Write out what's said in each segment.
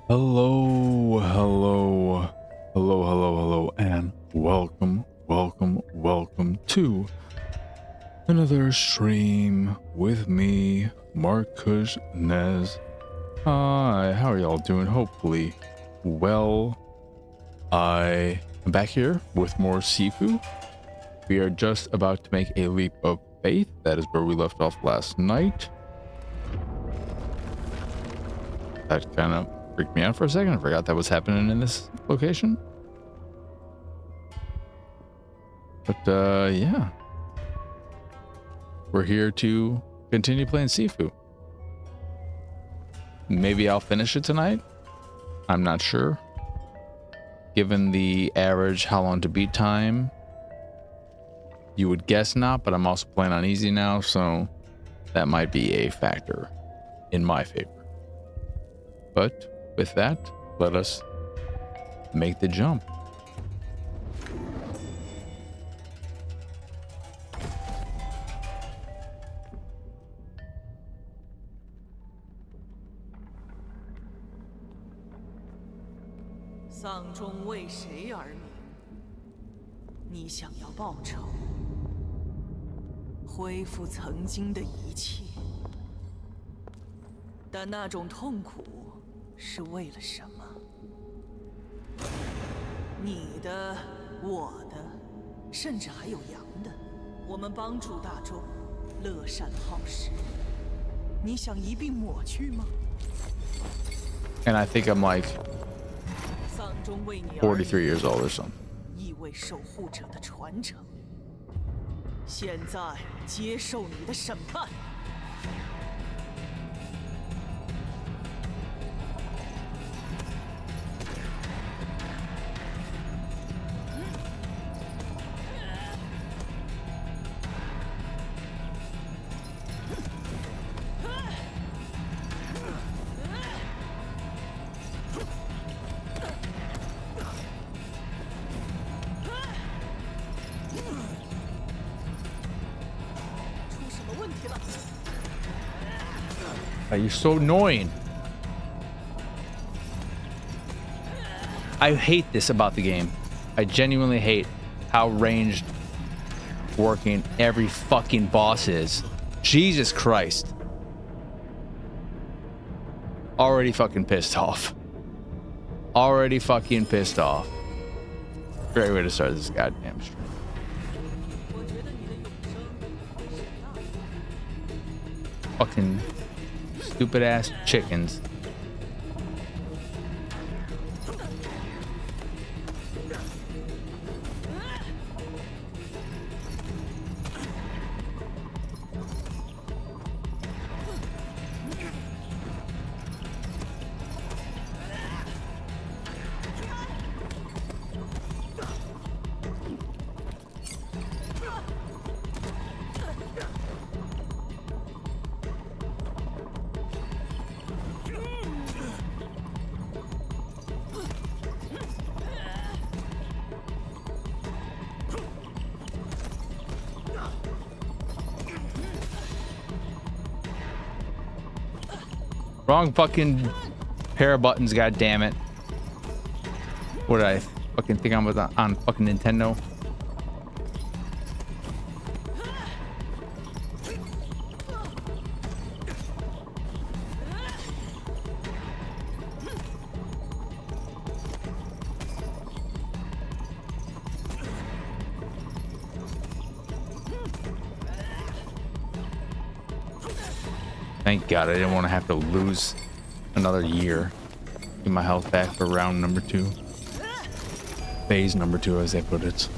Hello, hello, hello, hello, hello, and welcome to another stream with me, Marcus Nez. Hi, how are y'all doing? Hopefully well. I am back here with more Sifu. We are just about to make a leap of faith. That is where we left off last night. That kind of freaked me out for a second. I forgot that was happening in this location. But yeah, we're here to continue playing Sifu. Maybe I'll finish it tonight. I'm not sure. Given the average how long to beat time, you would guess not, but I'm also playing on easy now, so that might be a factor in my favor. But with that, let us make the jump.丧钟为谁而鸣？你想要报仇，恢复曾经的一切，但那种痛苦是为了什么？你的、我的，甚至还有羊的，我们帮助大众，乐善好施，你想一并抹去吗？ And I think I'm like 43 years old or something. 意味守护者的传承。现在接受你的审判。You're so annoying. I hate this about the game. I genuinely hate how ranged working every fucking boss is. Jesus Christ. Already fucking pissed off. Already fucking pissed off. Great way to start this goddamn stream. Fucking stupid ass chickens. Wrong fucking pair of buttons, god damn it. What did I fucking think I was on fucking Nintendo? Thank God I didn't want to have to lose another year. Get my health back for round number 2. Phase number 2, as they put it.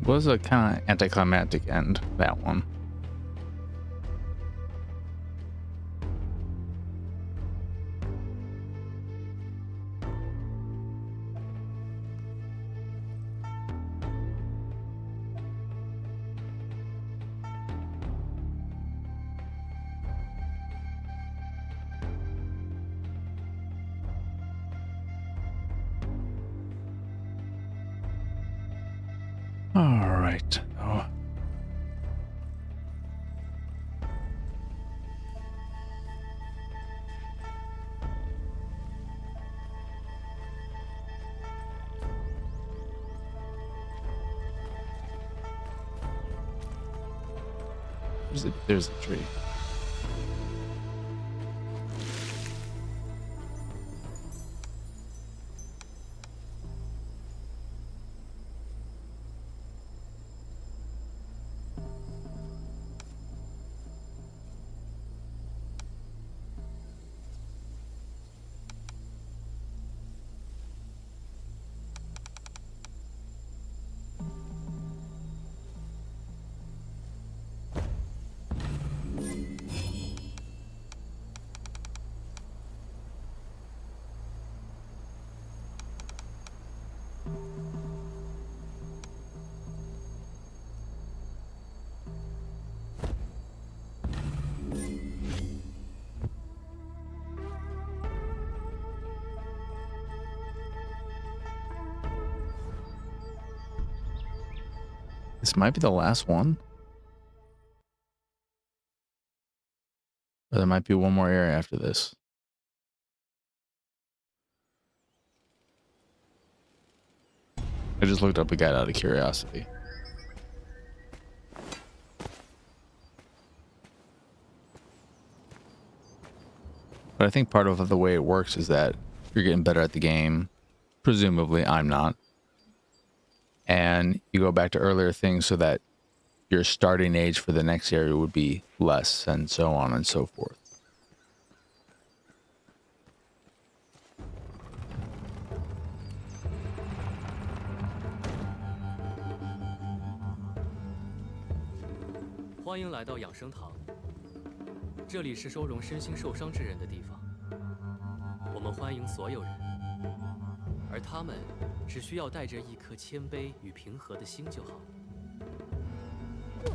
Was a kind of anticlimactic end, that one. All right. Oh. There's a tree. This might be the last one. Or there might be one more area after this. I just looked up a guide out of curiosity. But I think part of the way it works is that you're getting better at the game. Presumably, I'm not. And you go back to earlier things so that your starting age for the next area would be less, and so on and so forth.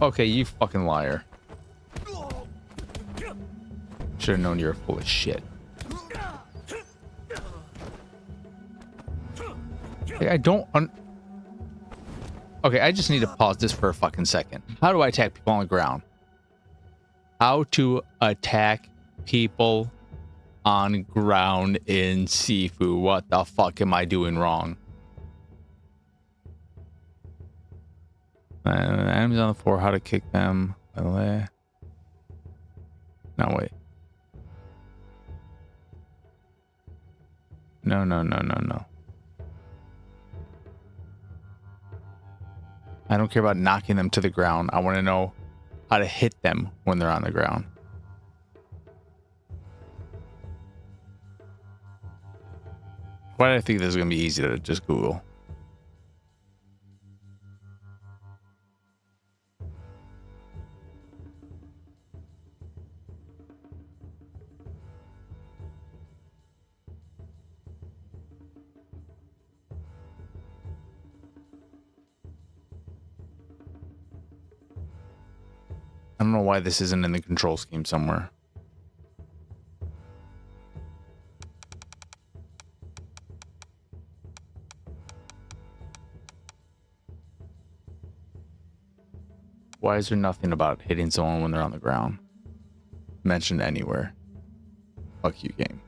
Okay, you fucking liar. Should have known you were full of shit. Hey, I don't... Okay, I just need to pause this for a fucking second. How do I attack people on the ground? How to attack people on ground in Sifu. What the fuck am I doing wrong? Enemies on the floor, how to kick them. By the way. No, wait. No. I don't care about knocking them to the ground. I want to know how to hit them when they're on the ground. Why do I think this is going to be easy to just Google? I don't know why this isn't in the control scheme somewhere. Why is there nothing about hitting someone when they're on the ground mentioned anywhere? Fuck you, game.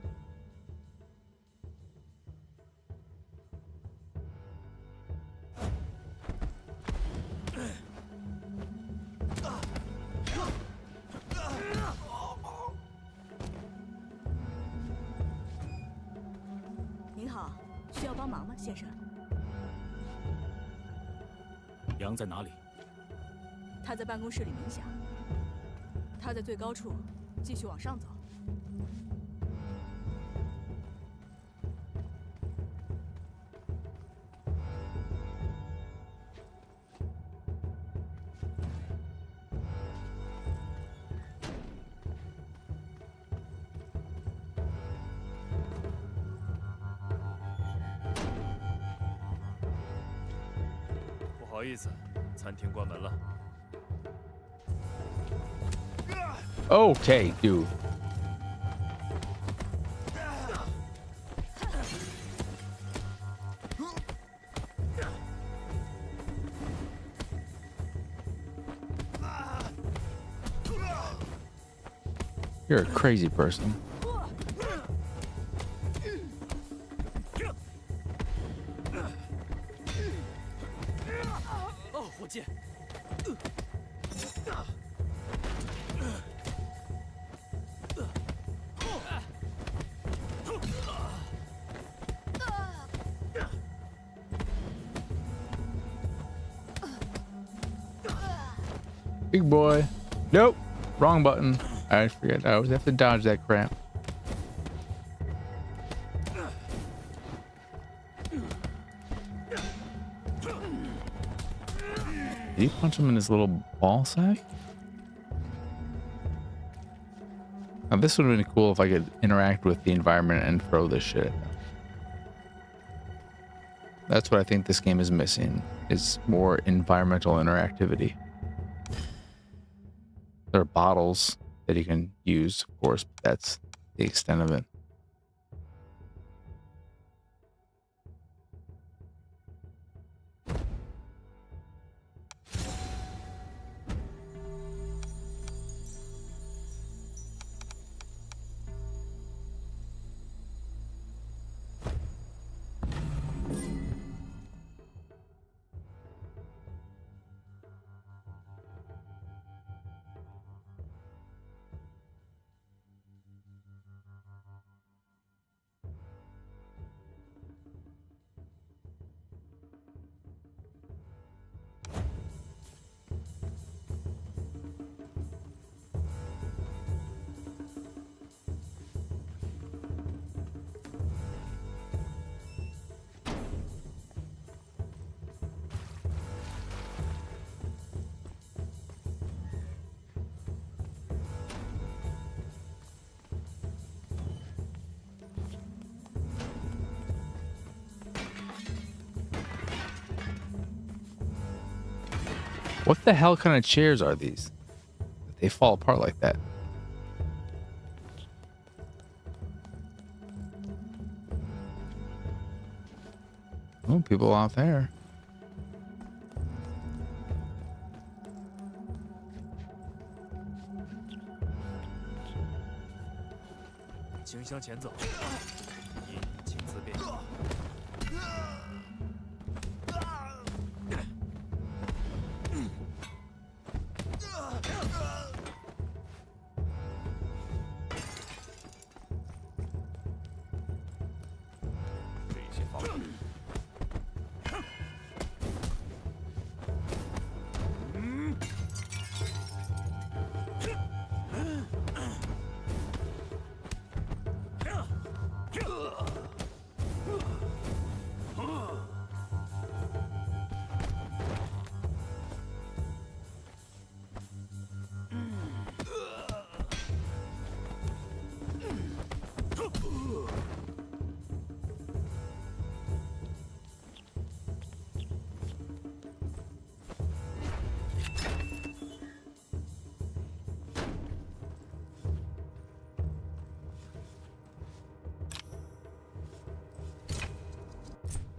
羊在哪里？他在办公室里冥想。他在最高处，继续往上走。不好意思，餐厅关门了。 Okay, dude. You're a crazy person. 哦，火箭！ Big boy. Nope. Wrong button. I forget. I always have to dodge that crap. Did he punch him in his little ball sack? Now this would have been cool if I could interact with the environment and throw this shit at them. That's what I think this game is missing, is more environmental interactivity. There are bottles that you can use, of course, but that's the extent of it. What the hell kind of chairs are these? They fall apart like that. Oh, people out there.向前走，你请自便。这一些防御。 你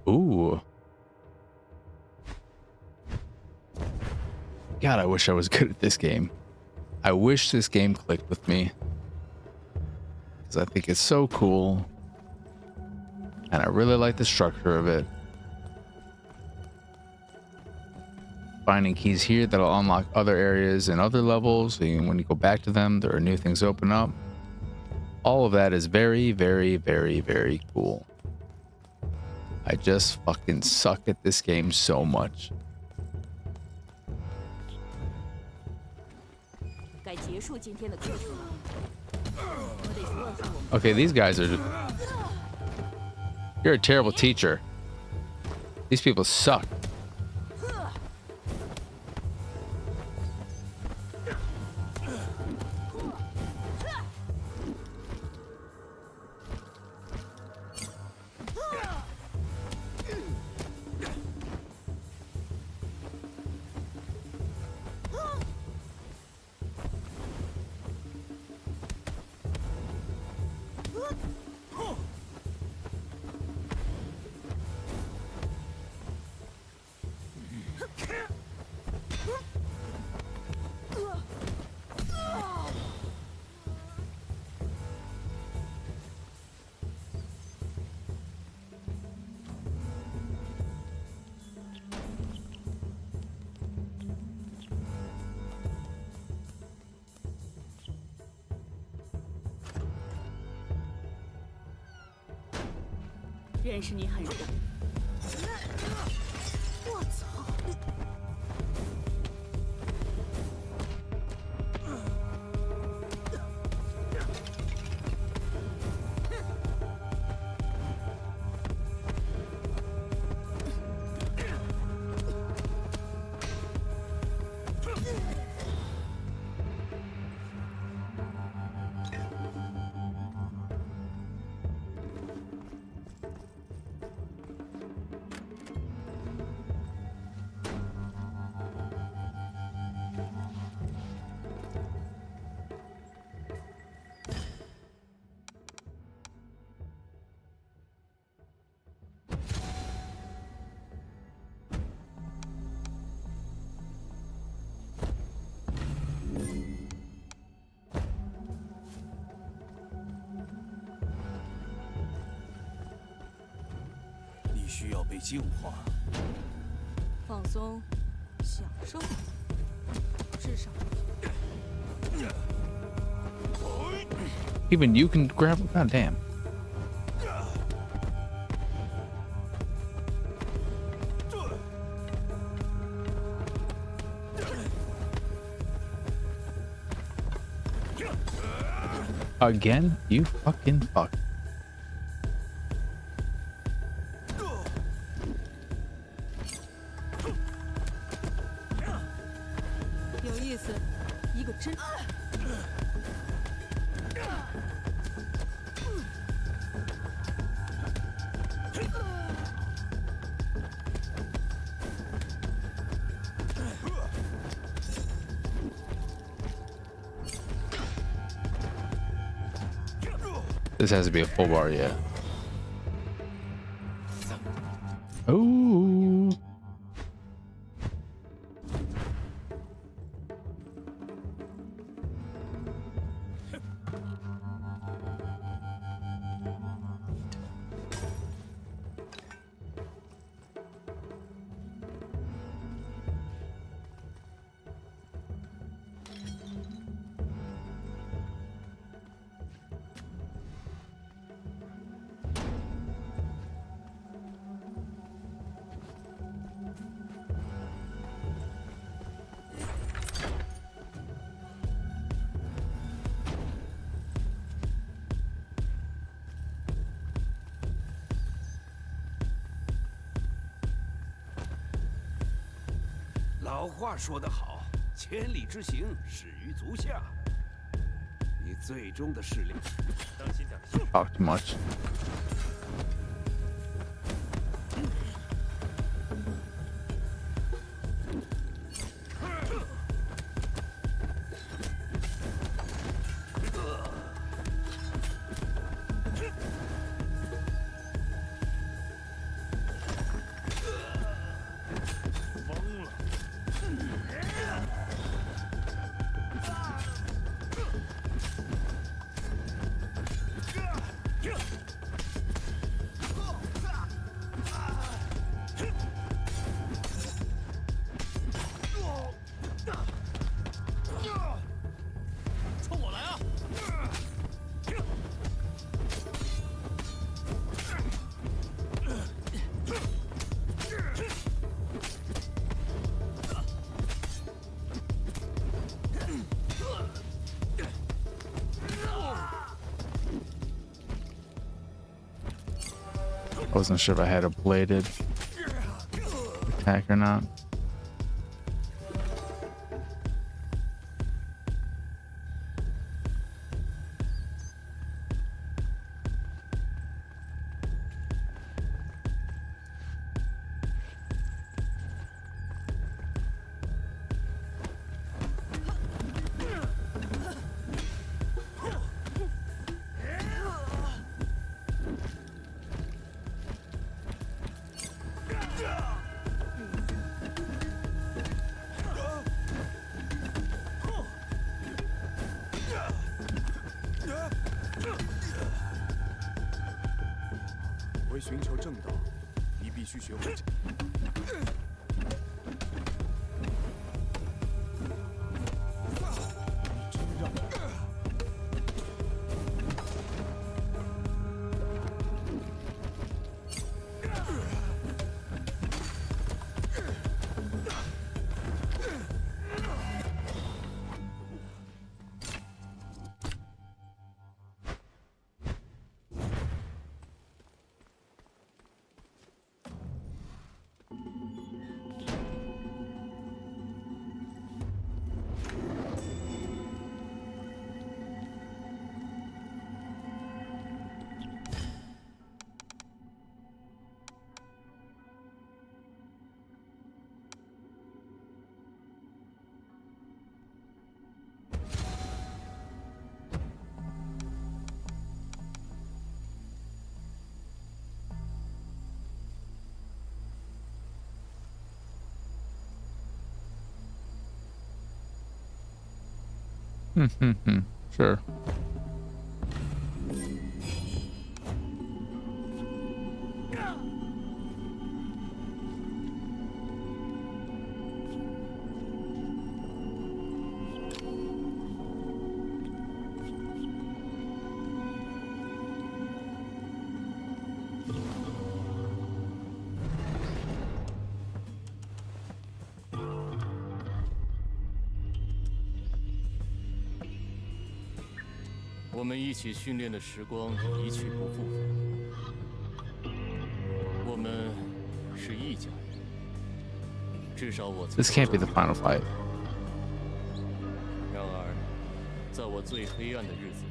Ooh. God, I wish I was good at this game. I wish this game clicked with me. Because I think it's so cool. And I really like the structure of it. Finding keys here that'll unlock other areas and other levels. And when you go back to them, there are new things open up. All of that is very, very, very, very cool. I just fucking suck at this game so much. Okay, these guys are... You're a terrible teacher. These people suck. Even you can grab... God damn. Again? You fucking fuck. This has to be a full bar, yeah. Oh. Talk too much. I wasn't sure if I had a bladed attack or not. Sure.我们一起训练的时光一去不复返。我们是一家人，至少我。This can't be the final fight. 然而，在我最黑暗的日子，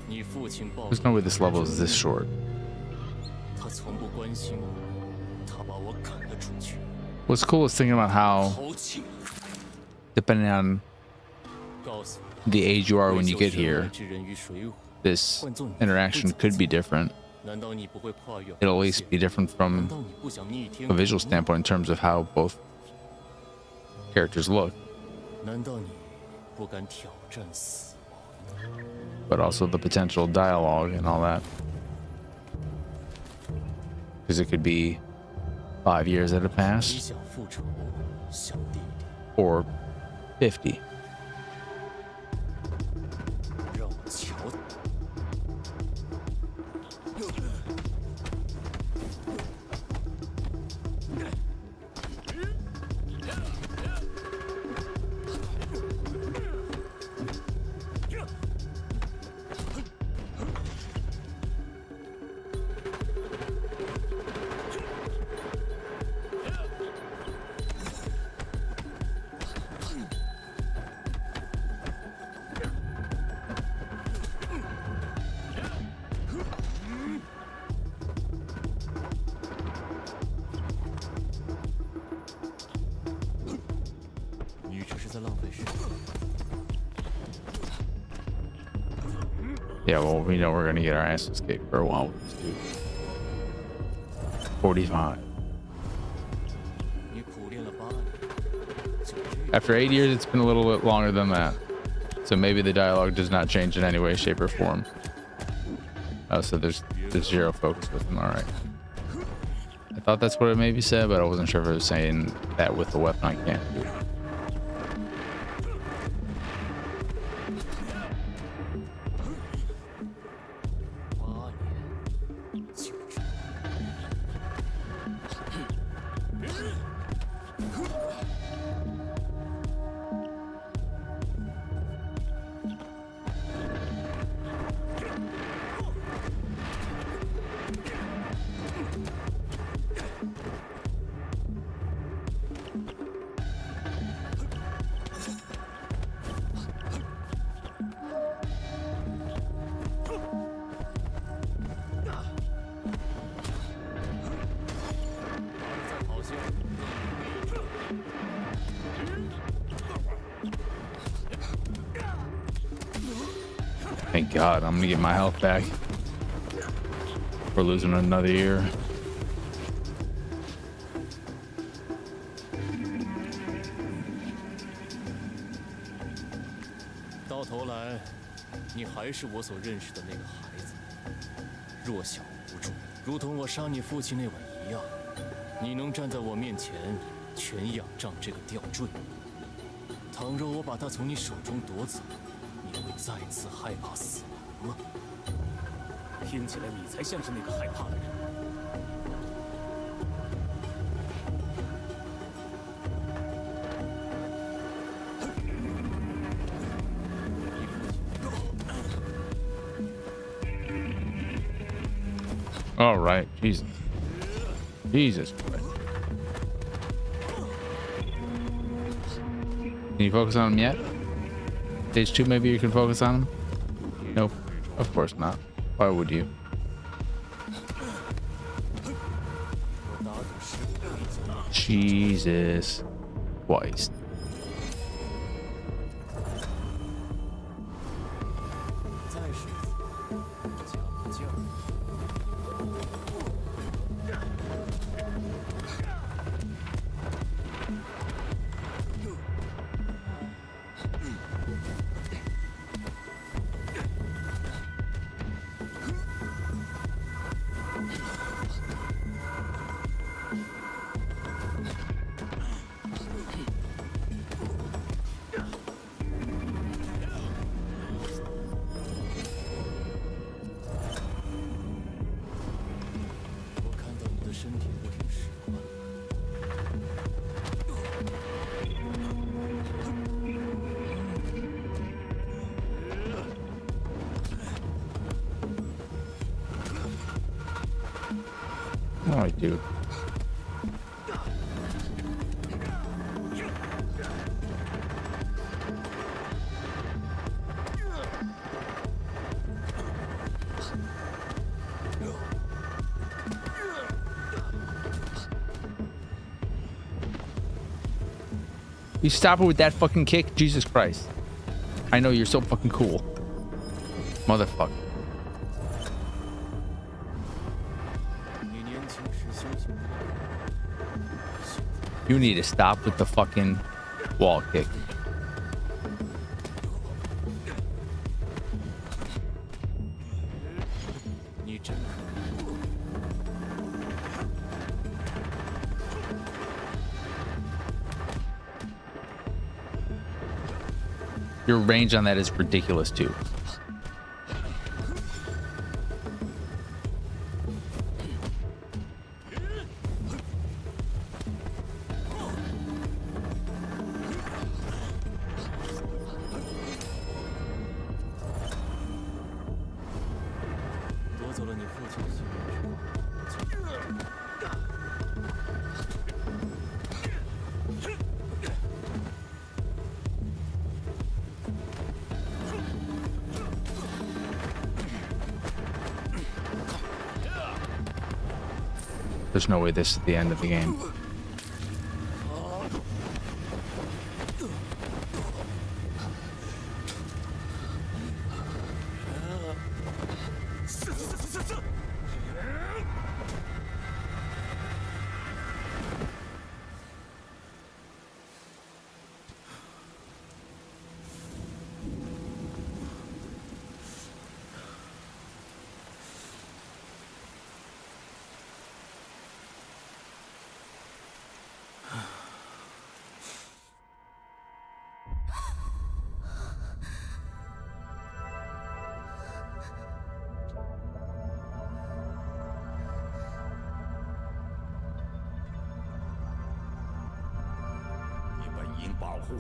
你父亲暴。There's no way this level is this short. 他从不关心我，他把我赶了出去。What's cool is thinking about how, depending on the age you are when you get here, this interaction could be different. It'll at least be different from a visual standpoint in terms of how both characters look. But also the potential dialogue and all that. Because it could be 5 years that have passed. Or 50. Yeah, well, we know we're gonna get our asses kicked for a while with this dude. 45. After 8 years, it's been a little bit longer than that. So maybe the dialogue does not change in any way, shape, or form. Oh, so there's zero focus with him. All right. I thought that's what it maybe said, but I wasn't sure if it was saying that with the weapon I can't do. Thank God, I'm gonna get my health back. We're losing another ear. 到头来，你还是我所认识的那个孩子，弱小无助，如同我杀你父亲那晚一样。你能站在我面前，全仰仗这个吊坠。倘若我把它从你手中夺走，你会再次害怕死亡吗？听起来你才像是那个害怕的人。 All right, Jesus. Jesus Christ. Can you focus on him yet? Stage 2, maybe you can focus on him? Nope, of course not. Why would you? Jesus Christ. Oh, I do. You stop her with that fucking kick? Jesus Christ. I know you're so fucking cool. Motherfucker. You need to stop with the fucking wall kick. Your range on that is ridiculous too. There's no way this is the end of the game.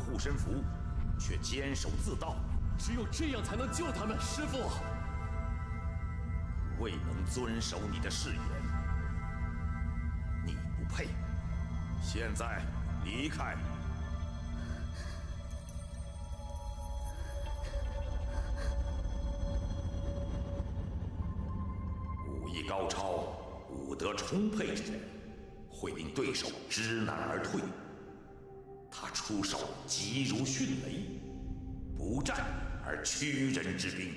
护身符，却坚守自盗，只有这样才能救他们，师傅。未能遵守你的誓言，你不配。现在离开。武艺高超、武德充沛之人，会令对手知难而退。 他出手急如迅雷，不战而屈人之兵。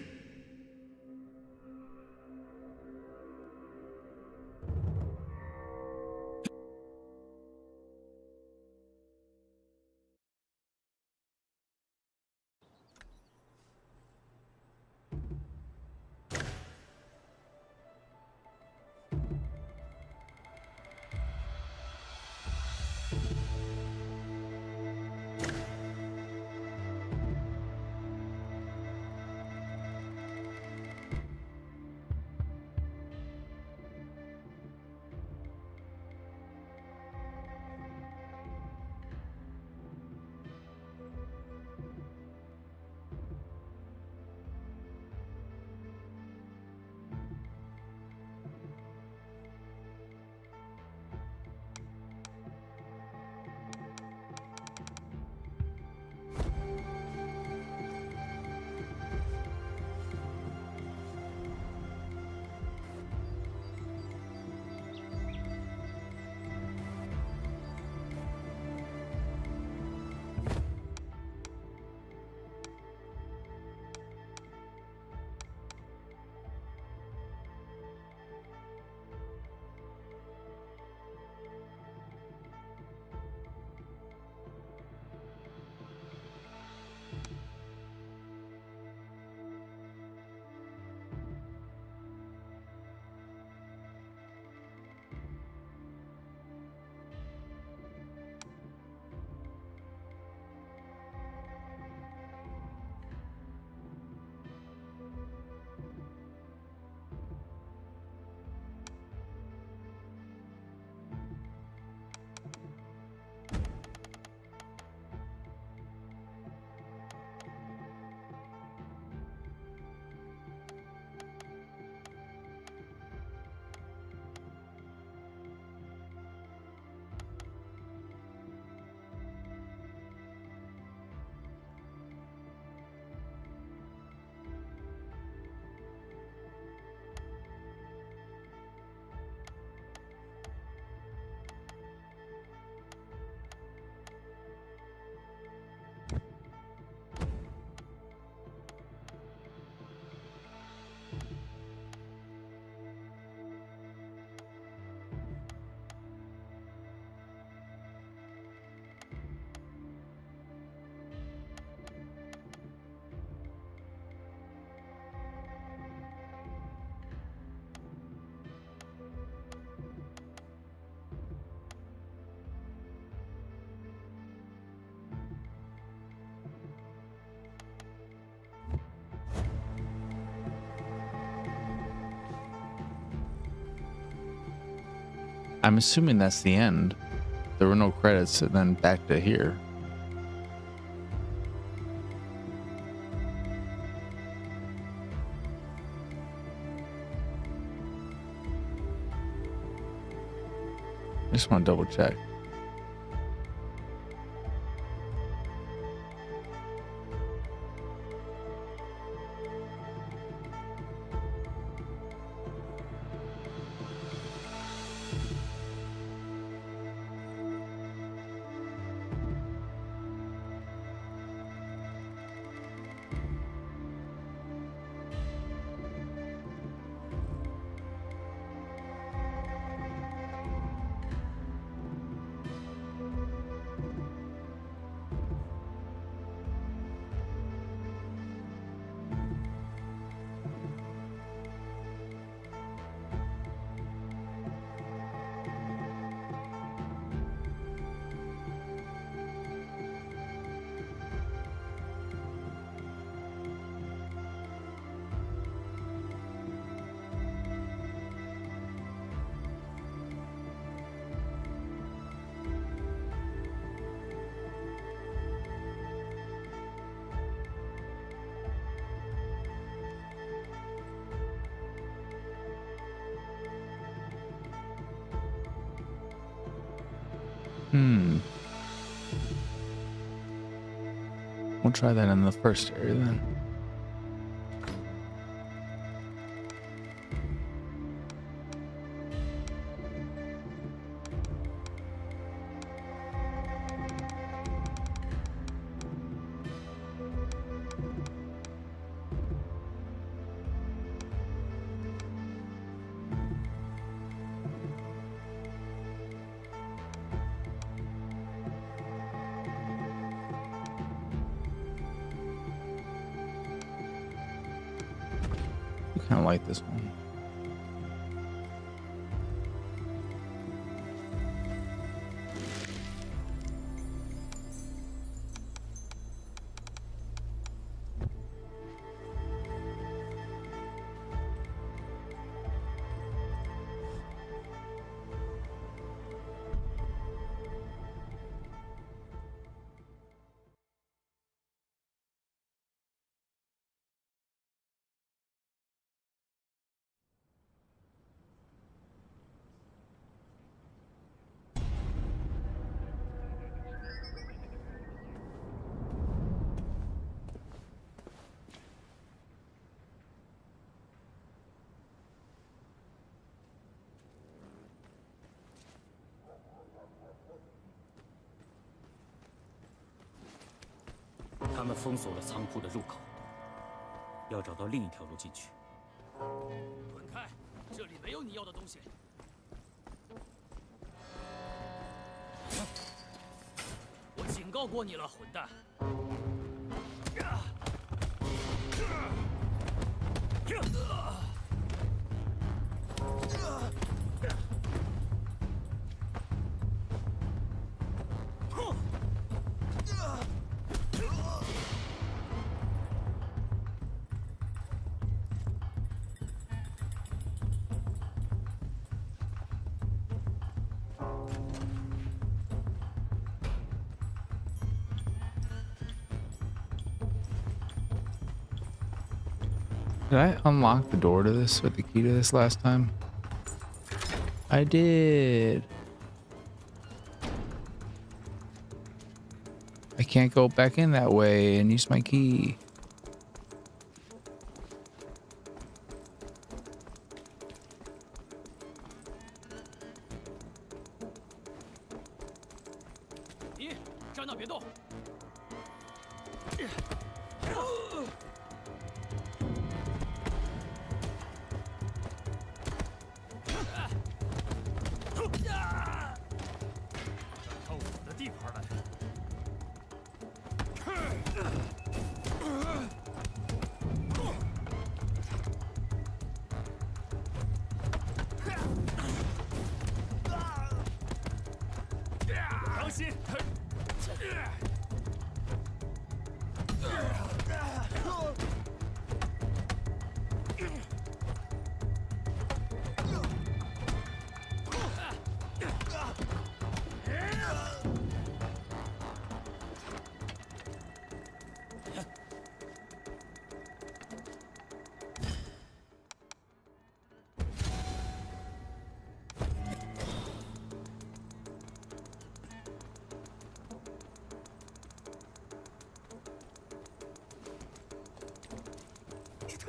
I'm assuming that's the end. There were no credits, and then back to here. I just want to double check. We'll try that in the first area then. I kind of like this one.他们封锁了仓库的入口，要找到另一条路进去。滚开！这里没有你要的东西。我警告过你了，混蛋！Did I unlock the door to this with the key to this last time? I did. I can't go back in that way and use my key.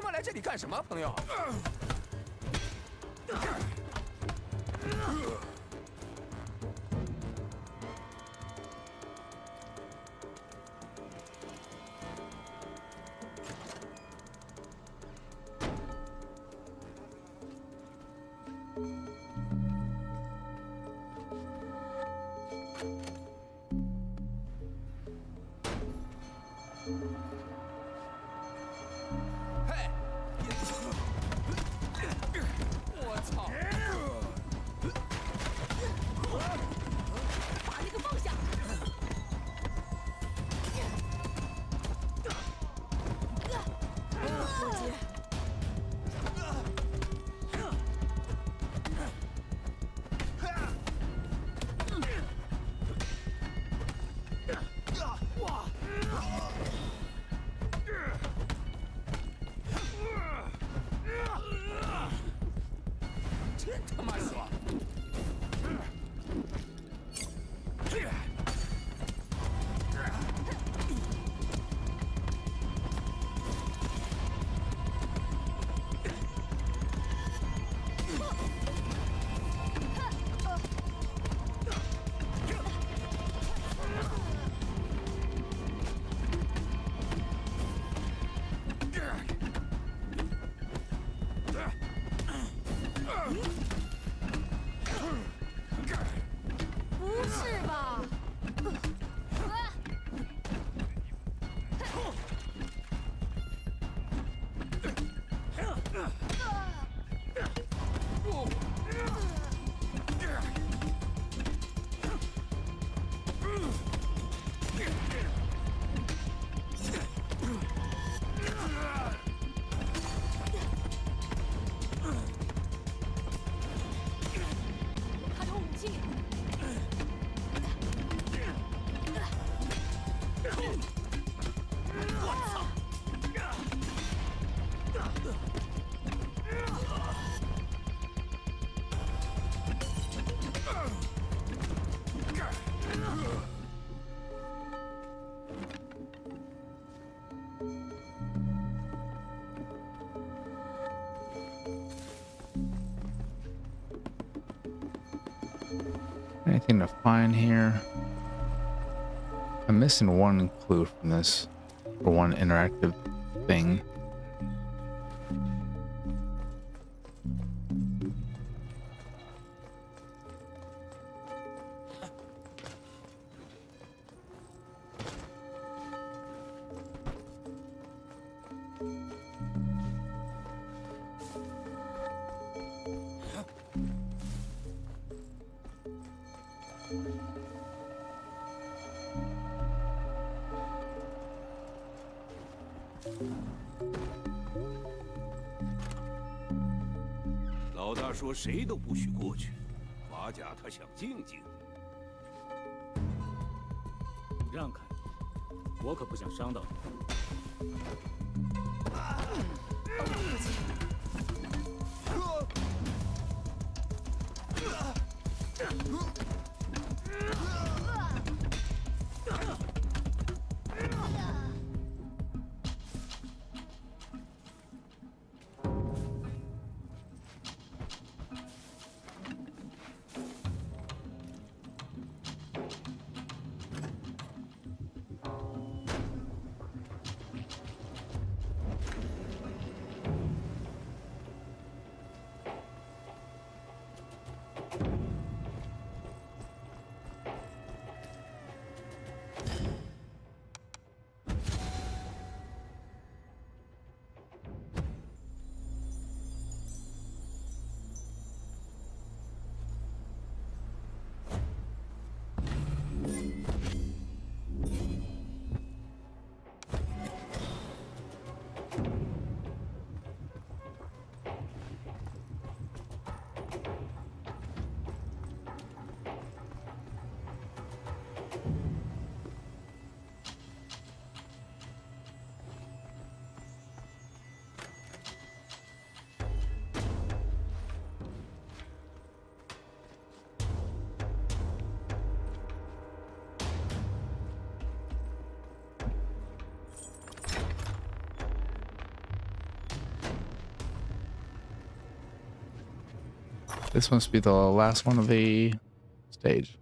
他妈来这里干什么，朋友？嘿！我操！把那个放下！伙计，真他妈爽！不是吧？他有武器。Anything to find here? I'm missing one clue from this, or one interactive thing. “老大说谁都不许过去，马甲他想静静。让开，我可不想伤到你。This must be the last one of the stage.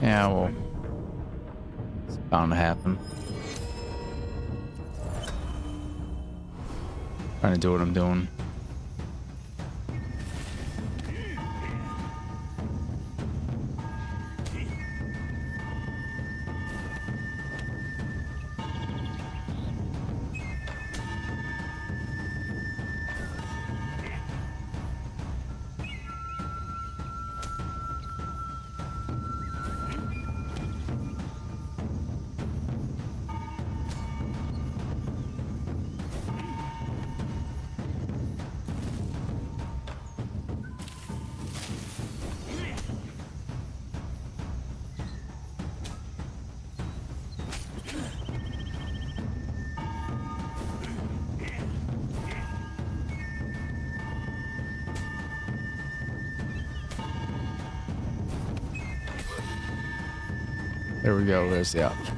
Yeah, well, it's bound to happen. Trying to do what I'm doing. There we go. There's the option.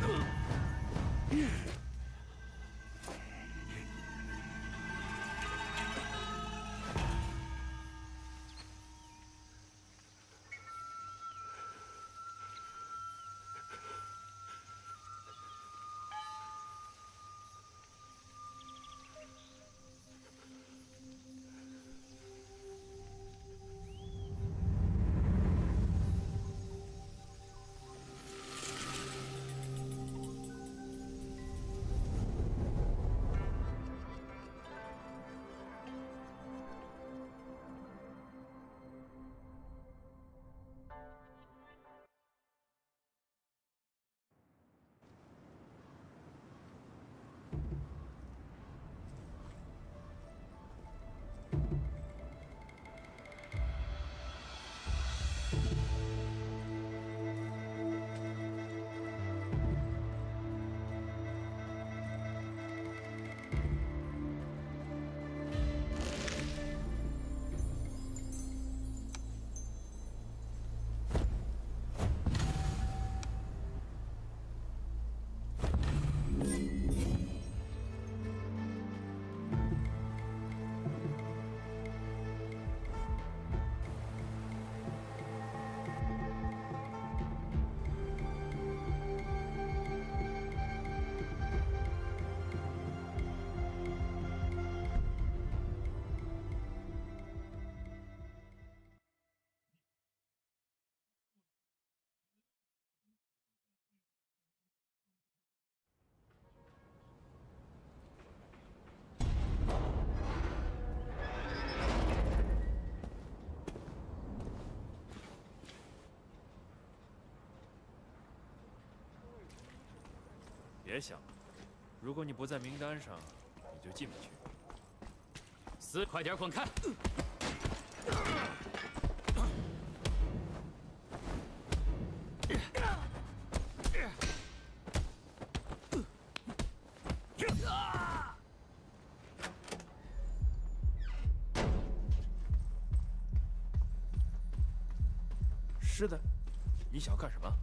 别想了，如果你不在名单上，你就进不去。快点滚开！是的，你想干什么？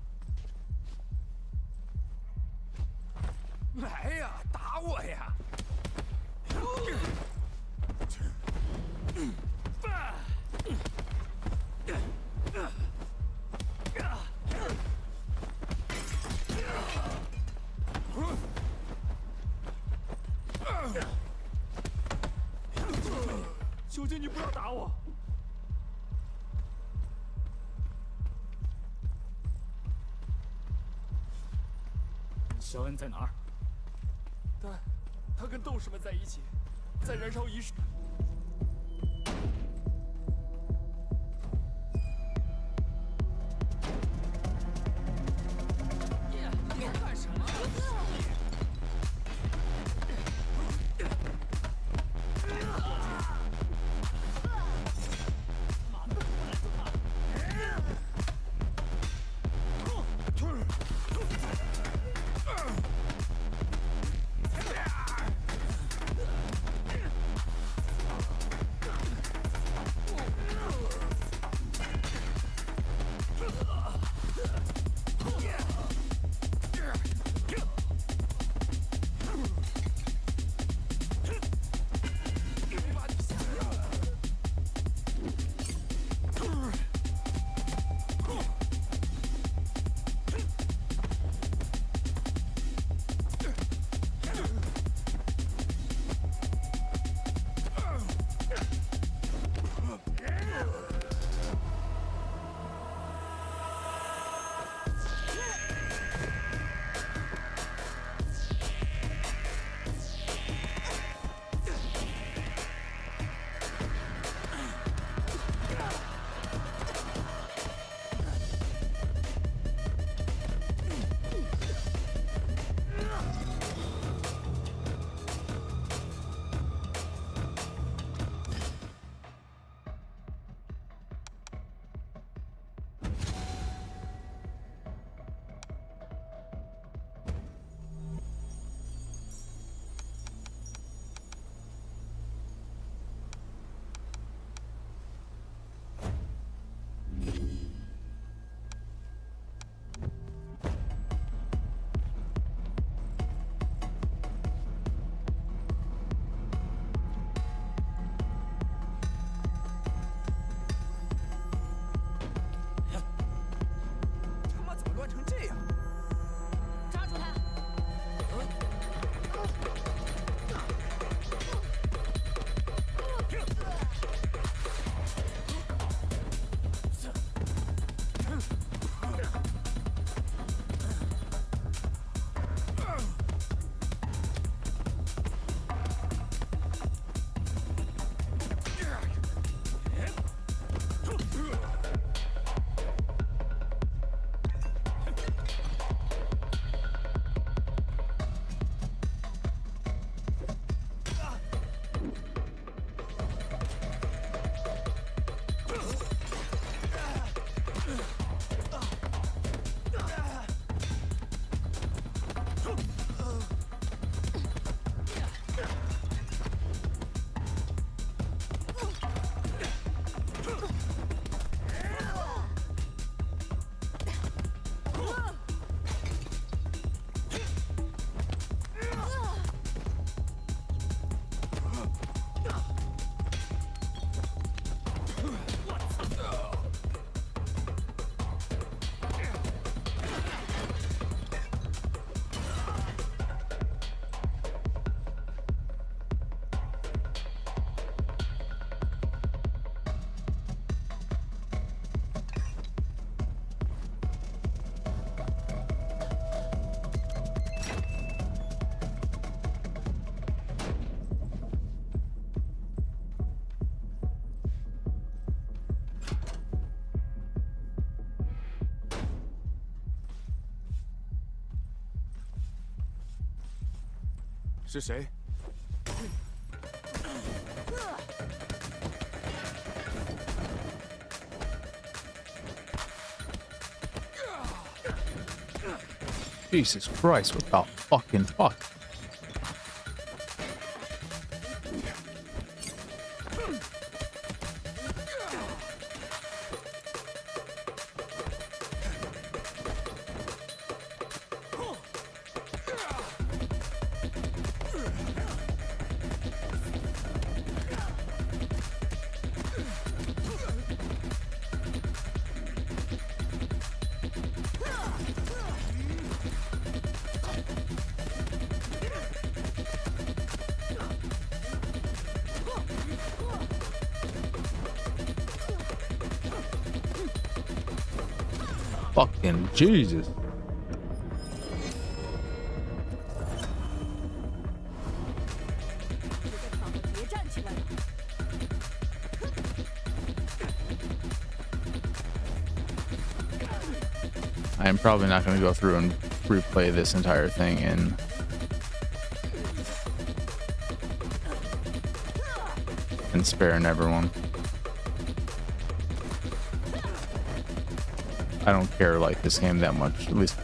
来呀，打我呀！求求你不要打我！肖恩在哪儿？他跟斗士们在一起，在燃烧仪式。你要干什么？是谁？ Jesus Christ, what the fucking fuck? Fucking Jesus. I am probably not going to go through and replay this entire thing and spare everyone. I don't care like this game that much. At least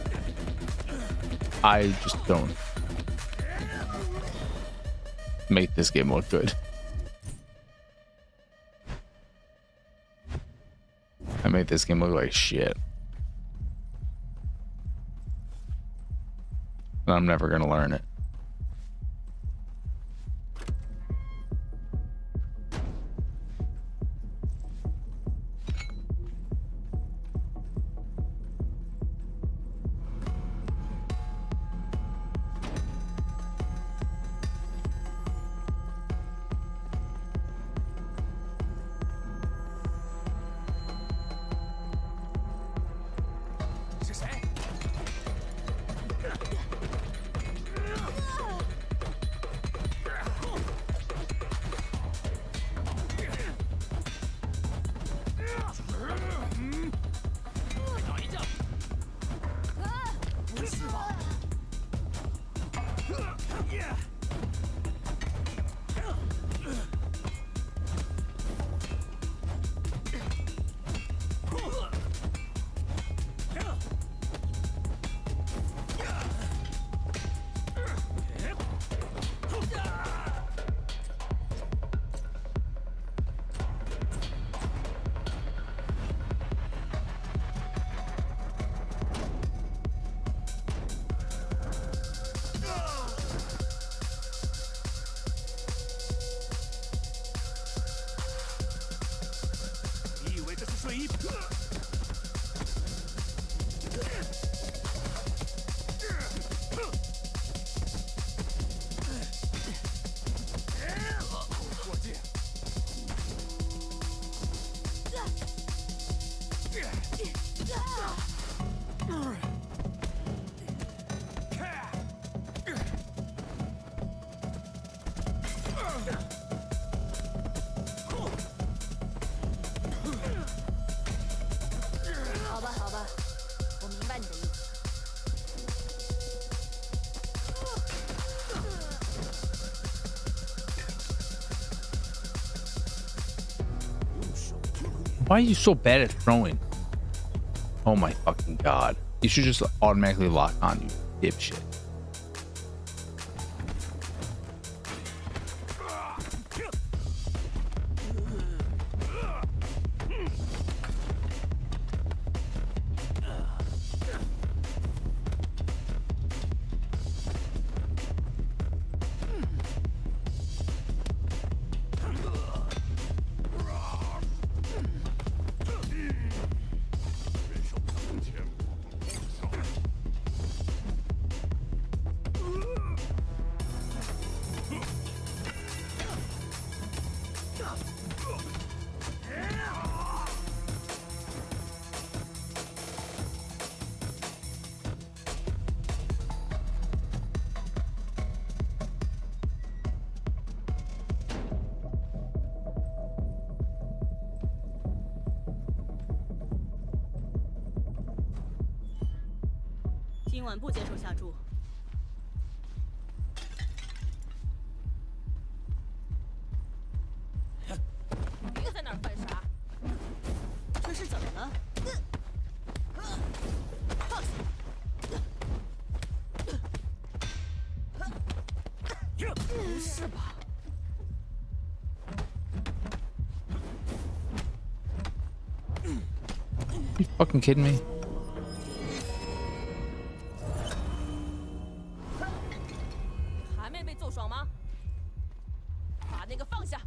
I just don't make this game look good. I made this game look like shit. And I'm never gonna learn it. Why are you so bad at throwing? Oh my fucking god. You should just automatically lock on, you dipshit. 不是吧？ You fucking kidding me? 还没被揍爽吗？把那个放下。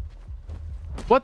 What?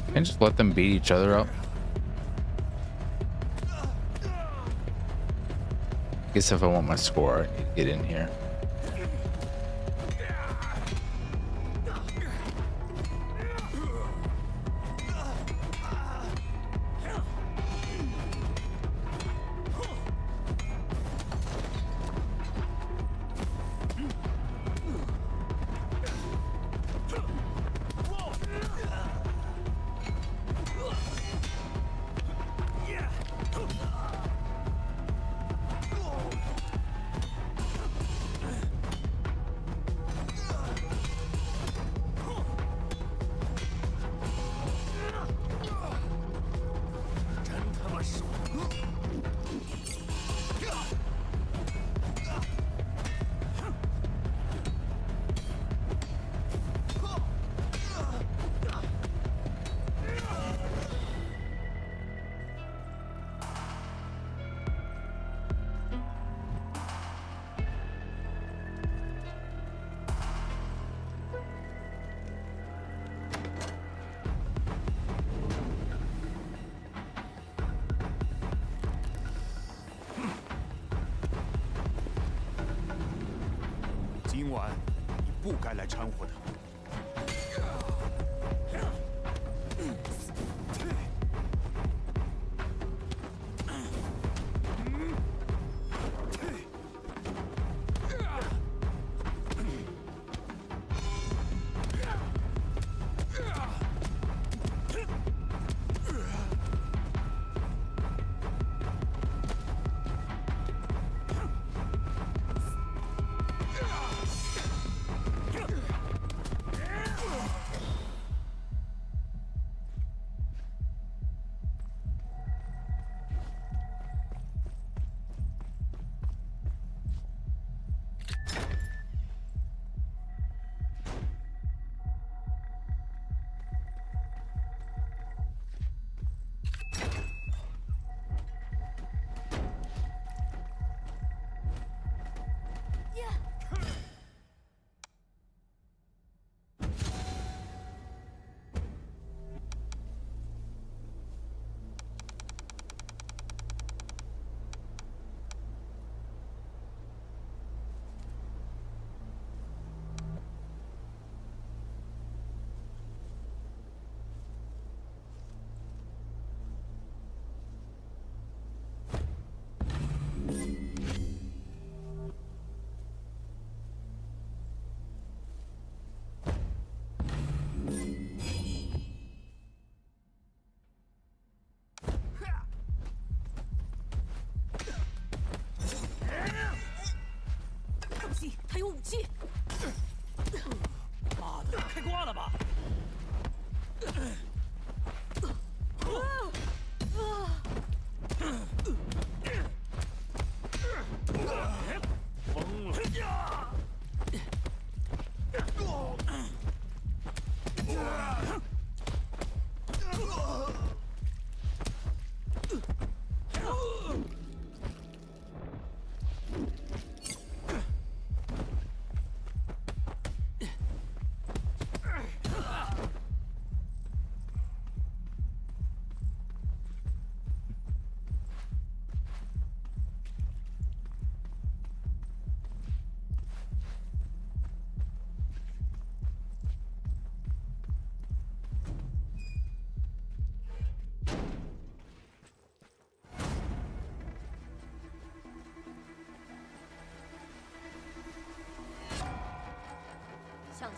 Can I just let them beat each other up? I guess if I want my score, I need to get in here.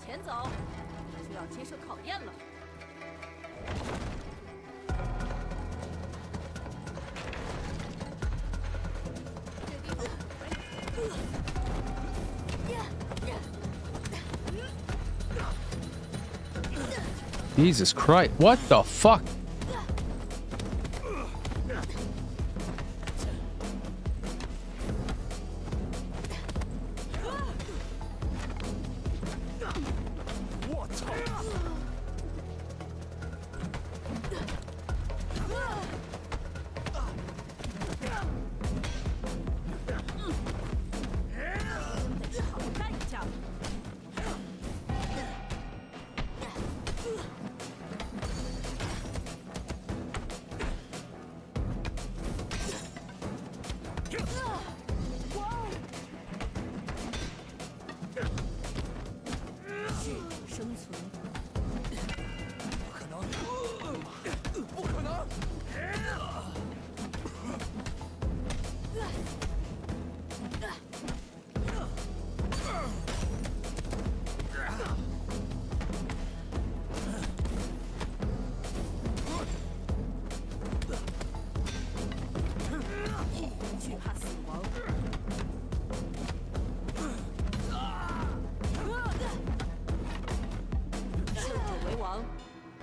前走，就要接受考验了。Jesus Christ! What the fuck?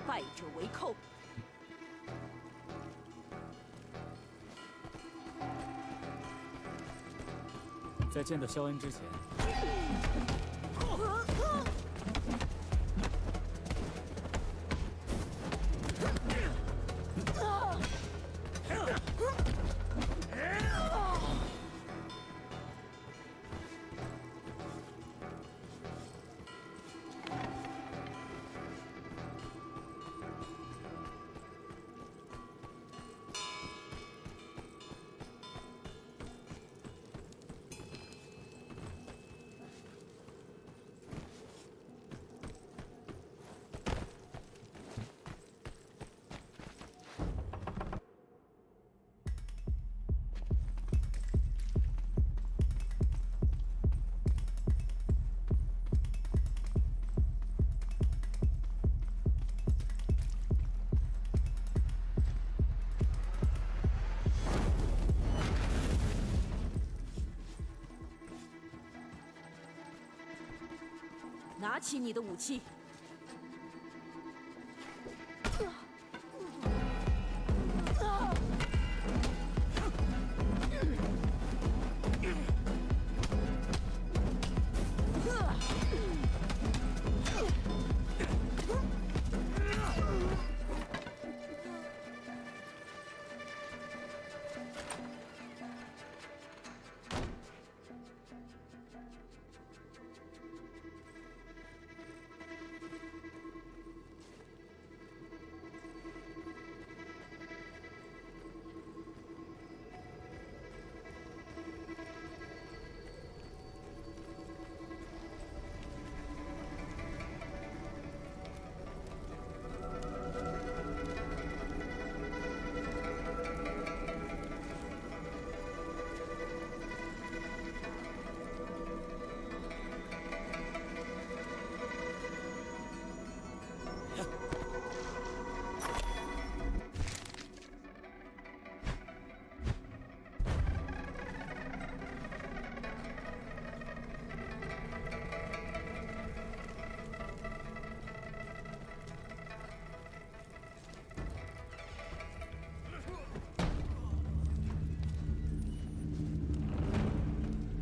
败者为寇。在见到肖恩之前，拿起你的武器。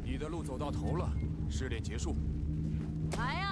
你的路走到头了，试炼结束。来呀！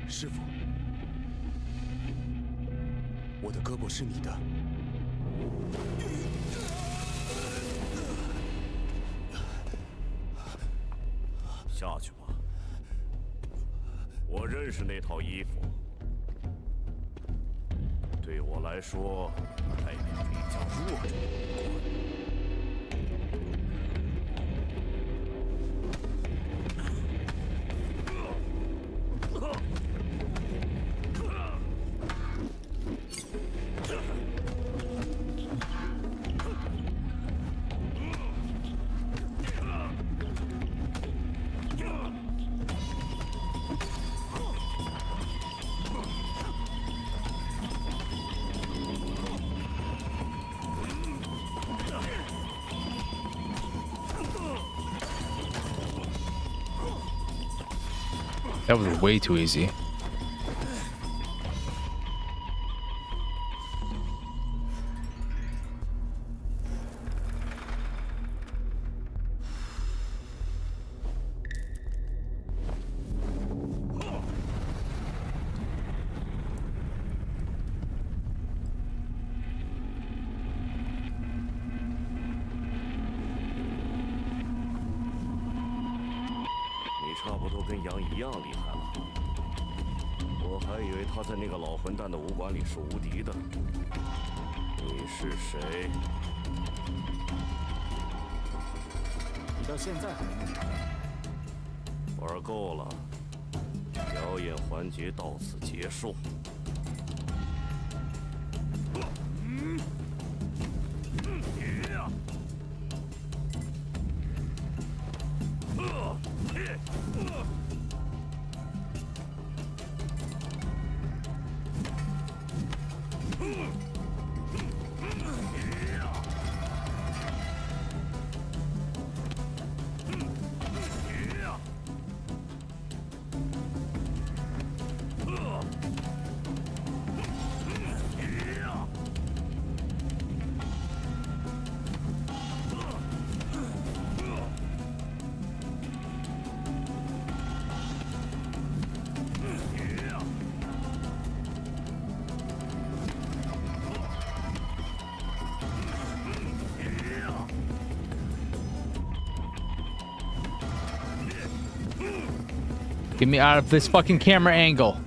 师傅，我的胳膊是你的。下去吧，我认识那套衣服，对我来说，代表着一家弱者的武馆。That was way too easy.差不多跟羊一样厉害了，我还以为他在那个老混蛋的武馆里是无敌的。你是谁？你到现在还没弄明白。玩够了，表演环节到此结束。Get me out of this fucking camera angle.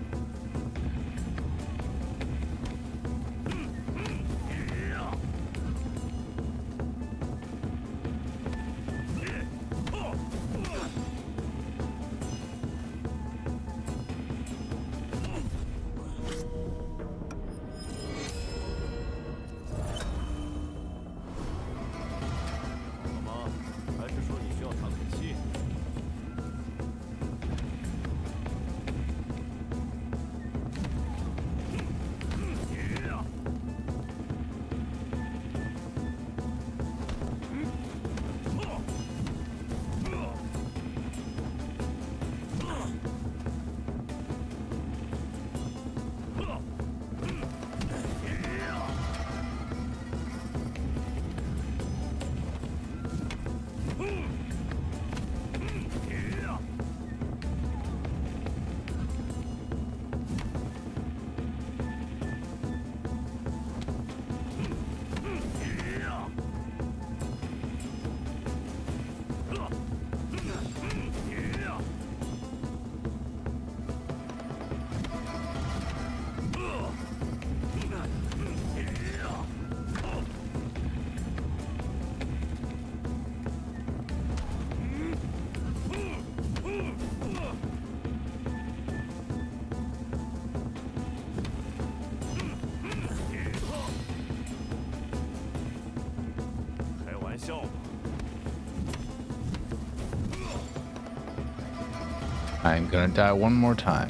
I'm gonna die one more time.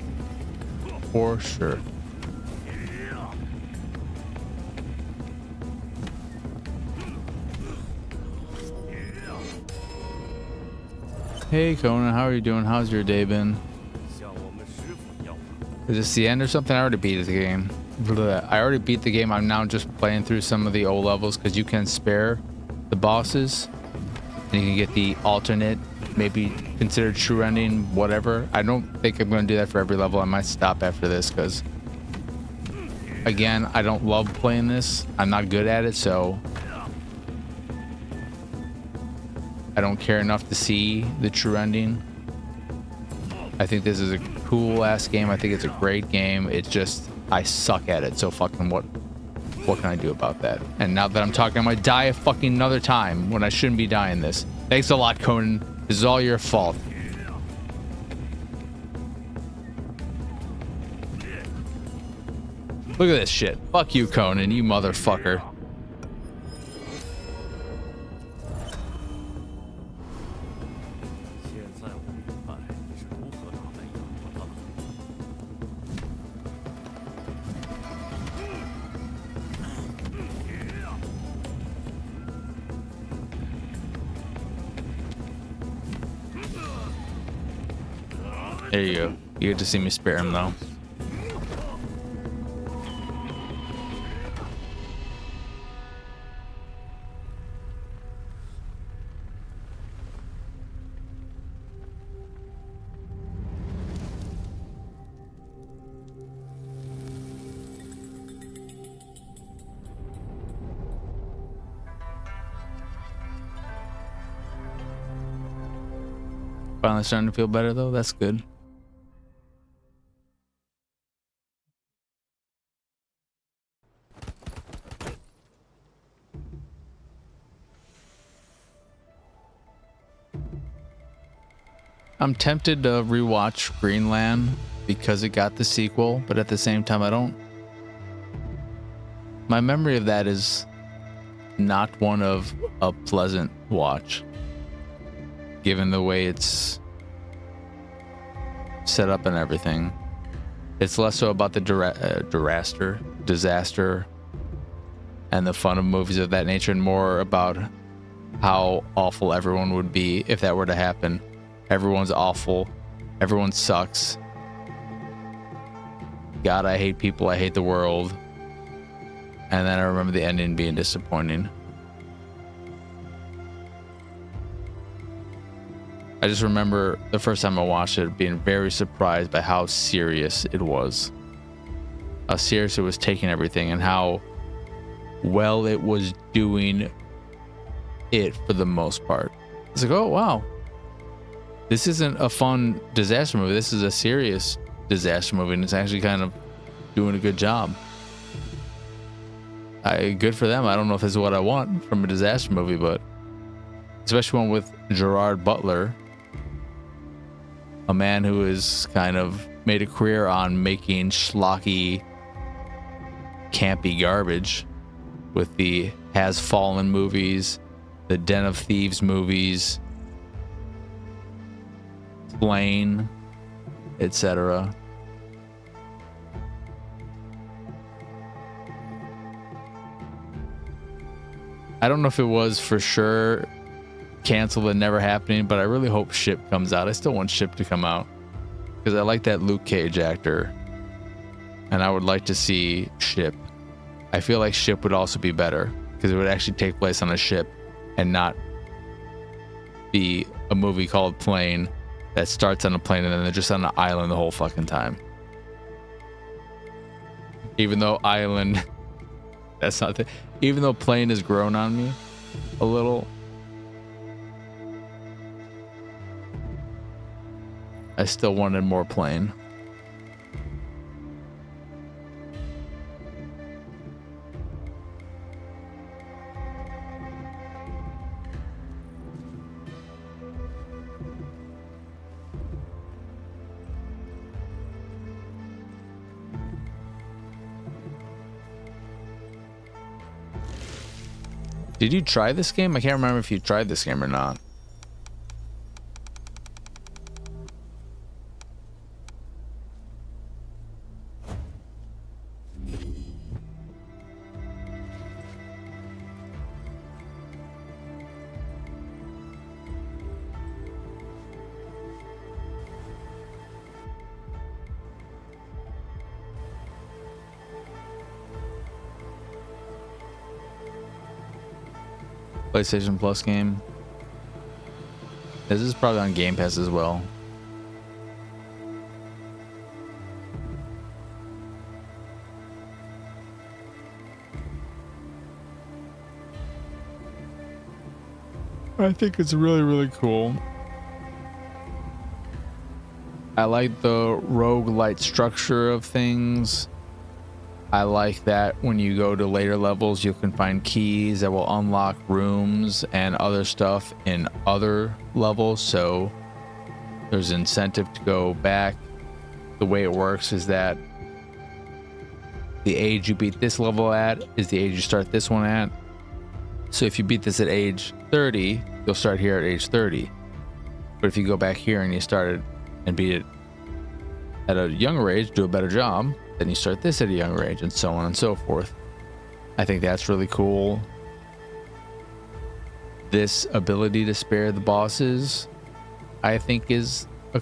For sure. Hey Conan, how are you doing? How's your day been? Is this the end or something? I already beat the game. I already beat the game. I'm now just playing through some of the old levels because you can spare the bosses and you can get the alternate maybe consider true ending, whatever. I don't think I'm going to do that for every level. I might stop after this because, again, I don't love playing this. I'm not good at it, so I don't care enough to see the true ending. I think this is a cool ass game. I think it's a great game. It's just I suck at it. So fucking what can I do about that? And now that I'm talking, I'm gonna die a fucking another time when I shouldn't be dying this. Thanks a lot, Conan. This is all your fault. Look at this shit. Fuck you, Conan, you motherfucker. There you go. You get to see me spare him though. Finally starting to feel better though. That's good. I'm tempted to rewatch Greenland because it got the sequel, but at the same time, I don't. My memory of that is not one of a pleasant watch, given the way it's set up and everything. It's less so about the disaster and the fun of movies of that nature, and more about how awful everyone would be if that were to happen. Everyone's awful. Everyone sucks. God, I hate people. I hate the world. And then I remember the ending being disappointing. I just remember the first time I watched it being very surprised by how serious it was. How serious it was taking everything and how well it was doing it for the most part. It's like, oh, wow. This isn't a fun disaster movie. This is a serious disaster movie, and it's actually kind of doing a good job. Good for them. I don't know if this is what I want from a disaster movie, but especially one with Gerard Butler, a man who has kind of made a career on making schlocky, campy garbage with the Has Fallen movies, the Den of Thieves movies, Blaine, etc. I don't know if it was for sure canceled and never happening, but I really hope Ship comes out. I still want Ship to come out because I like that Luke Cage actor, and I would like to see Ship. I feel like Ship would also be better because it would actually take place on a ship and not be a movie called Plane that starts on a plane and then they're just on an island the whole fucking time. Even though Island, that's not the, even though Plane has grown on me a little, I still wanted more Plane. Did you try this game? I can't remember if you tried this game or not. PlayStation Plus game. This is probably on Game Pass as well. I think it's really, really cool. I like the roguelite structure of things. I like that when you go to later levels, you can find keys that will unlock rooms and other stuff in other levels. So there's incentive to go back. The way it works is that the age you beat this level at is the age you start this one at. So if you beat this at age 30, you'll start here at age 30. But if you go back here and you started and beat it at a younger age, do a better job, then you start this at a younger age, and so on and so forth. I think that's really cool. This ability to spare the bosses, I think, is a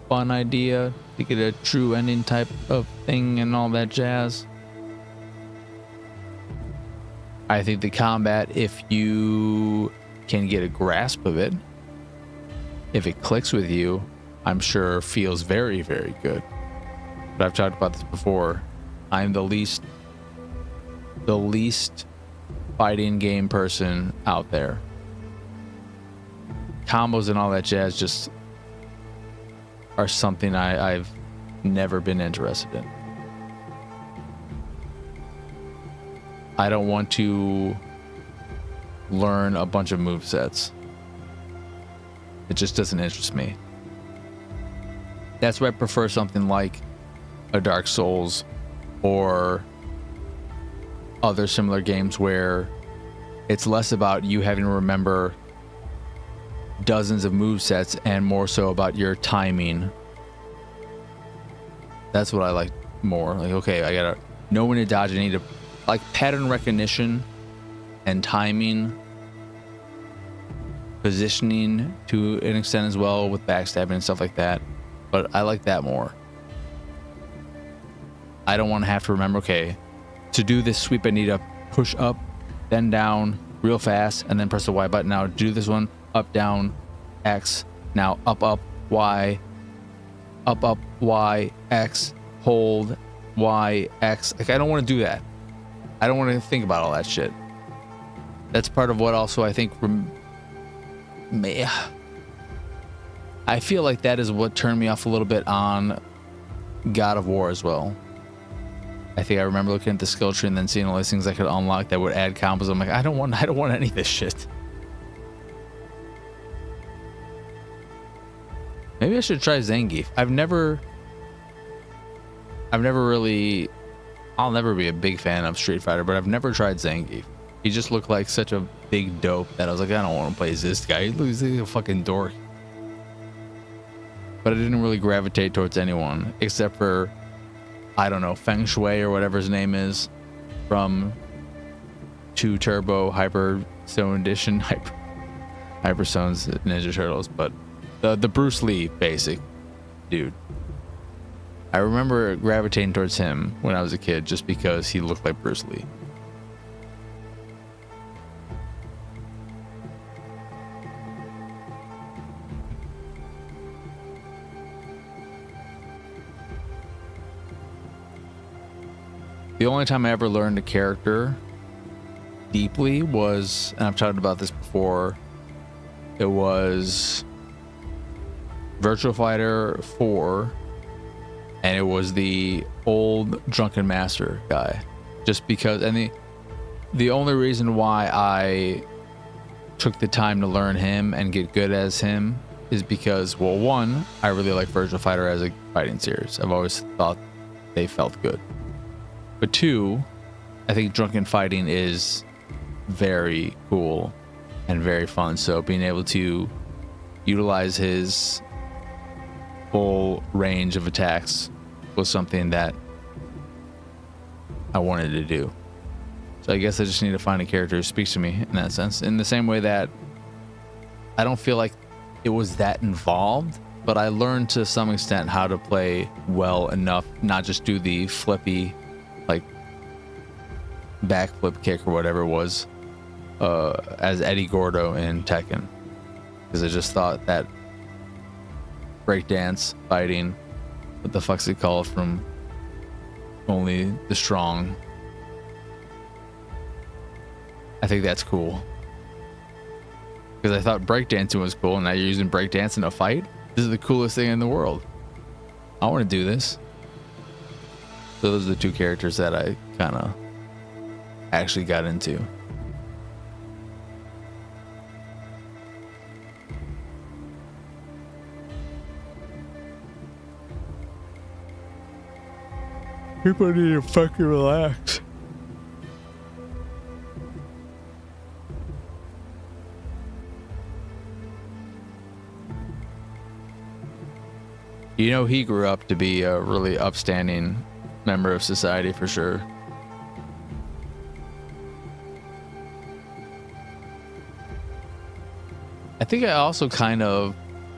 fun idea to get a true ending type of thing and all that jazz. I think the combat, if you can get a grasp of it, if it clicks with you, I'm sure feels very, very good. But I've talked about this before. I'm the least fighting game person out there. Combos and all that jazz just are something I've never been interested in. I don't want to learn a bunch of movesets. It just doesn't interest me. That's why I prefer something like a Dark Souls or other similar games where it's less about you having to remember dozens of movesets and more so about your timing. That's what I like more. Like, okay, I gotta know when to dodge. I need to, like, pattern recognition and timing, positioning to an extent as well with backstabbing and stuff like that. But I like that more. I don't want to have to remember, okay, to do this sweep I need to push up, then down real fast, and then press the Y button. Now do this one, up, down, X, now up, Y, up, Y, X, hold, Y, X. Like, I don't want to do that. I don't want to think about all that shit. That's part of what also I think I feel like that is what turned me off a little bit on God of War as well. I think I remember looking at the skill tree and then seeing all these things I could unlock that would add combos. I'm like, I don't want any of this shit. Maybe I should try Zangief. I'll never be a big fan of Street Fighter, but I've never tried Zangief. He just looked like such a big dope that I was like, I don't want to play as this guy. He looks like a fucking dork. But I didn't really gravitate towards anyone except for, I don't know, Feng Shui or whatever his name is from 2 Turbo Hyperstone Edition, Hyperstone's Ninja Turtles, but the Bruce Lee basic dude. I remember gravitating towards him when I was a kid just because he looked like Bruce Lee. The only time I ever learned a character deeply was, and I've talked about this before, it was Virtua Fighter 4, and it was the old Drunken Master guy. Just because, and the only reason why I took the time to learn him and get good as him is because, well, one, I really like Virtua Fighter as a fighting series. I've always thought they felt good. But 2, I think drunken fighting is very cool and very fun. So being able to utilize his full range of attacks was something that I wanted to do. So I guess I just need to find a character who speaks to me in that sense. In the same way that I don't feel like it was that involved, but I learned to some extent how to play well enough, not just do the flippy, like, backflip kick or whatever it was, as Eddie Gordo in Tekken. because I just thought that breakdance fighting, what the fuck's it called, from Only the Strong. I think that's cool. Because I thought breakdancing was cool, and now you're using breakdance in a fight? This is the coolest thing in the world. I want to do this. So those are the two characters that I kind of actually got into. People need to fucking relax. You know, he grew up to be a really upstanding member of society for sure. I think I also kind of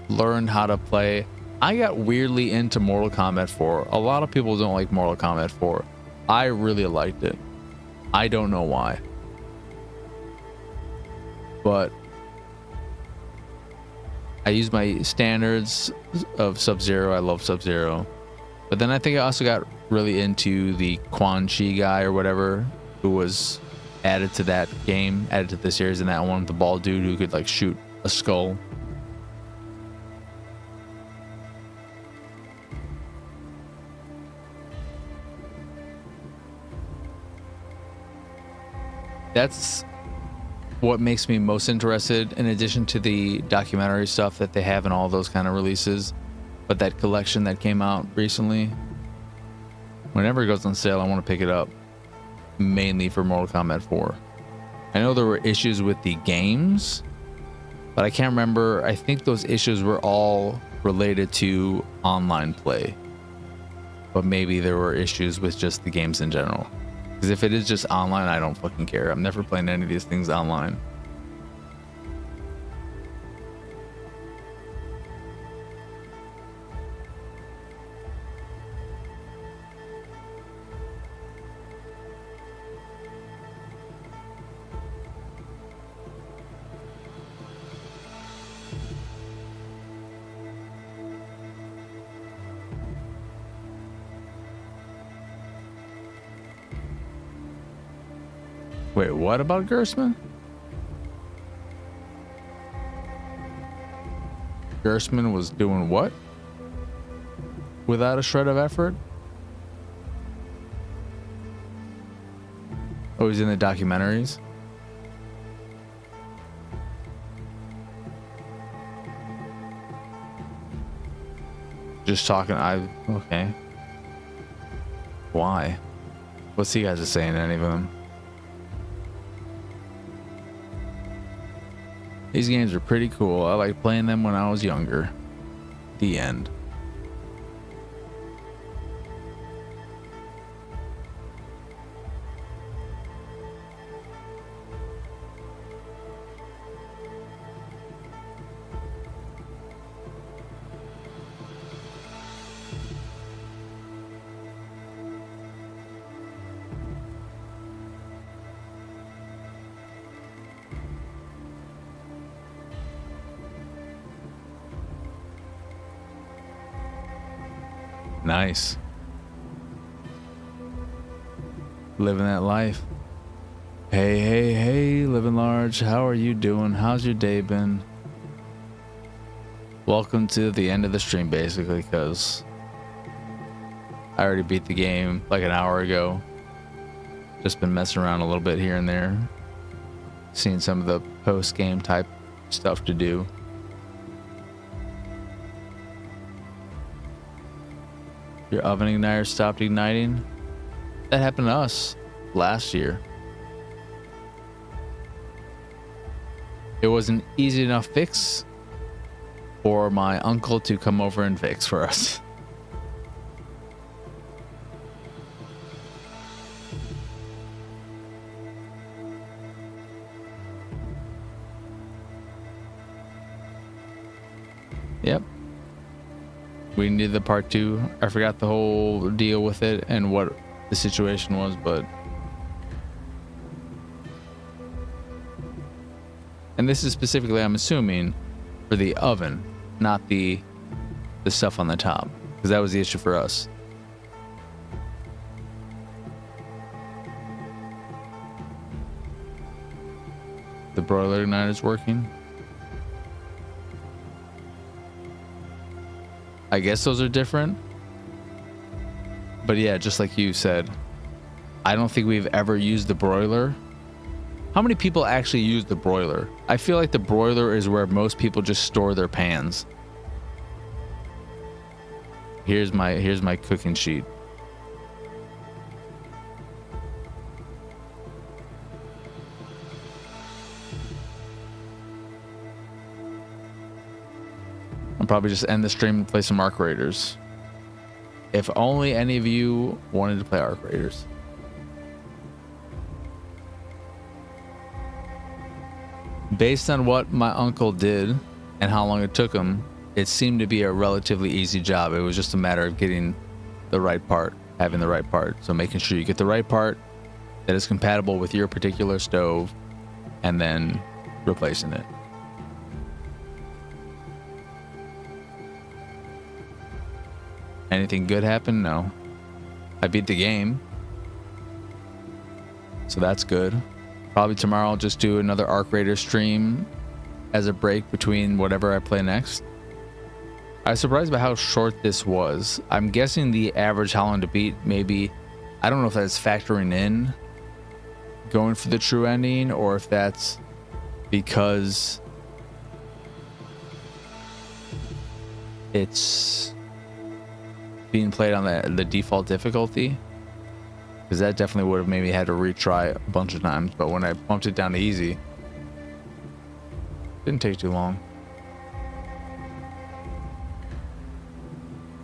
learned how to play. I got weirdly into Mortal Kombat 4. A lot of people don't like Mortal Kombat 4. I really liked it. I don't know why. But I use my standards of Sub-Zero. I love Sub-Zero. But then I think I also got really into the Quan Chi guy or whatever, who was added to that game, added to the series, and that one, the bald dude who could like shoot a skull. That's what makes me most interested, in addition to the documentary stuff that they have and all those kind of releases. But that collection that came out recently, whenever it goes on sale, I want to pick it up, mainly for Mortal Kombat 4. I know there were issues with the games, but I can't remember. I think those issues were all related to online play, but maybe there were issues with just the games in general. Because if it is just online, I don't fucking care. I'm never playing any of these things online. Wait, what about Gersman? Gersman was doing what? Without a shred of effort? Oh, he's in the documentaries? Just talking, okay. Why? What's he guys are saying, any of them? These games are pretty cool. I liked playing them when I was younger. The end. Nice. Living that life. Hey, hey, hey, living large. How are you doing? How's your day been? Welcome to the end of the stream, basically, because I already beat the game like an hour ago. Just been messing around a little bit here and there. Seeing some of the post-game type stuff to do. Your oven igniter stopped igniting? That happened to us last year. It was an easy enough fix for my uncle to come over and fix for us. Yep. We needed the part 2. I forgot the whole deal with it and what the situation was, but... And this is specifically, I'm assuming, for the oven, not the stuff on the top, because that was the issue for us. The broiler igniter's working. I guess those are different. But yeah, just like you said, I don't think we've ever used the broiler. How many people actually use the broiler? I feel like the broiler is where most people just store their pans. Here's my cooking sheet. I'll probably just end the stream and play some Arc Raiders. If only any of you wanted to play Arc Raiders. Based on what my uncle did and how long it took him, it seemed to be a relatively easy job. It was just a matter of getting the right part, having the right part. So making sure you get the right part that is compatible with your particular stove and then replacing it. Anything good happen? No. I beat the game, so that's good. Probably tomorrow I'll just do another Arc Raider stream as a break between whatever I play next. I was surprised by how short this was. I'm guessing the average how long to beat, maybe, I don't know if that's factoring in going for the true ending, or if that's because it's being played on the default difficulty, because that definitely would have maybe had to retry a bunch of times. But when I bumped it down to easy, didn't take too long.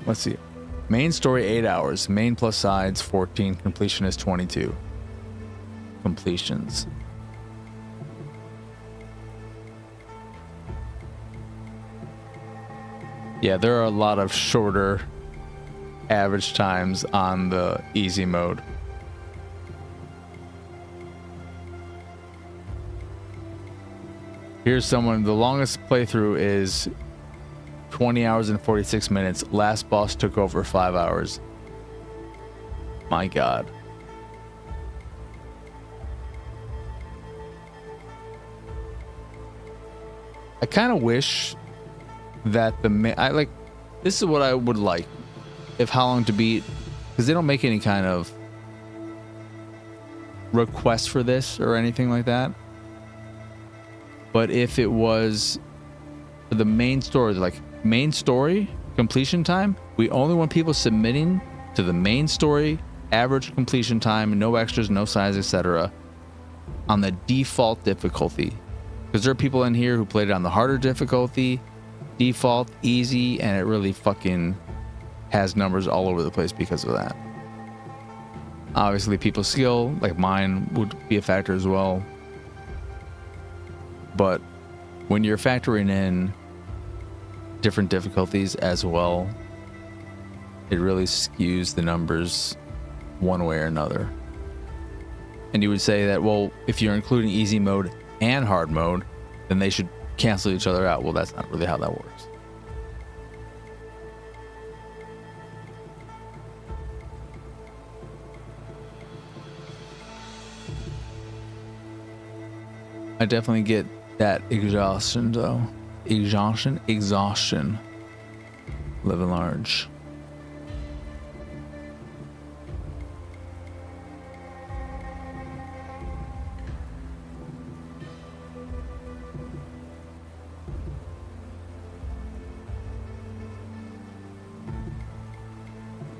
Let's see. Main story 8 hours, main plus sides 14, completion is 22 completions. Yeah, there are a lot of shorter average times on the easy mode. Here's someone, the longest playthrough is 20 hours and 46 minutes. Last boss took over 5 hours. My God. I kind of wish that this is what I would like if How Long to Beat, because they don't make any kind of request for this or anything like that. But if it was for the main story, like main story completion time, we only want people submitting to the main story average completion time, no extras, no size, etc. on the default difficulty. Because there are people in here who played it on the harder difficulty, default, easy, and it really fucking has numbers all over the place because of that. Obviously, people's skill, like mine, would be a factor as well. But when you're factoring in different difficulties as well, it really skews the numbers one way or another. And you would say that, well, if you're including easy mode and hard mode, then they should cancel each other out. Well, that's not really how that works. I definitely get that exhaustion though. Exhaustion. Living large.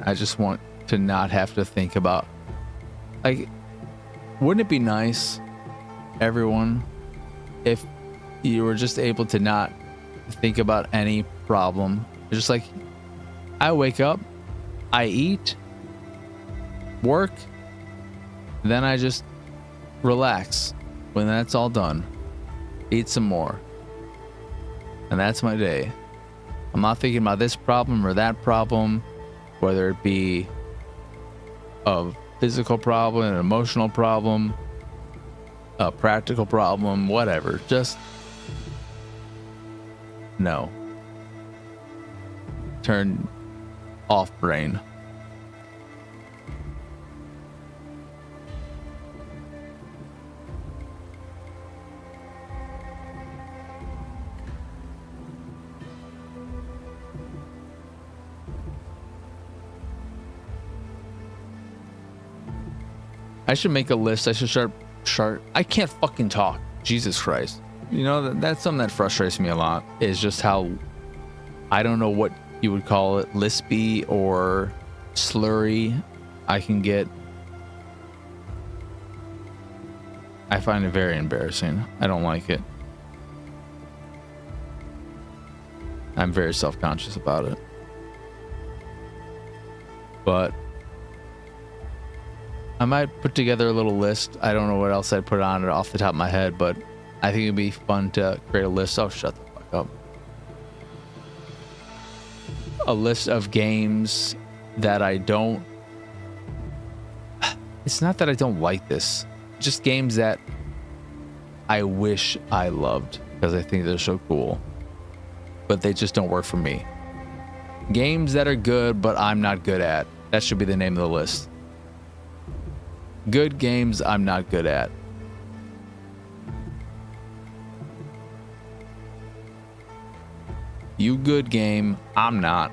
I just want to not have to think about, like, wouldn't it be nice, everyone, if you were just able to not think about any problem? It's just like, I wake up, I eat, work, then I just relax. When that's all done, eat some more, and that's my day. I'm not thinking about this problem or that problem, whether it be a physical problem, an emotional problem, a practical problem, whatever. Just No. Turn off brain. I should make a list. I should start. I can't fucking talk. Jesus Christ. You know, that's something that frustrates me a lot, is just how, I don't know what you would call it, lispy or slurry I can get. I find it very embarrassing. I don't like it. I'm very self-conscious about it. But I might put together a little list. I don't know what else I'd put on it off the top of my head, but I think it'd be fun to create a list. Oh, shut the fuck up. A list of games that I don't... It's not that I don't like this. Just games that I wish I loved because I think they're so cool. But they just don't work for me. Games that are good, but I'm not good at. That should be the name of the list. Good games I'm not good at. You good game, I'm not.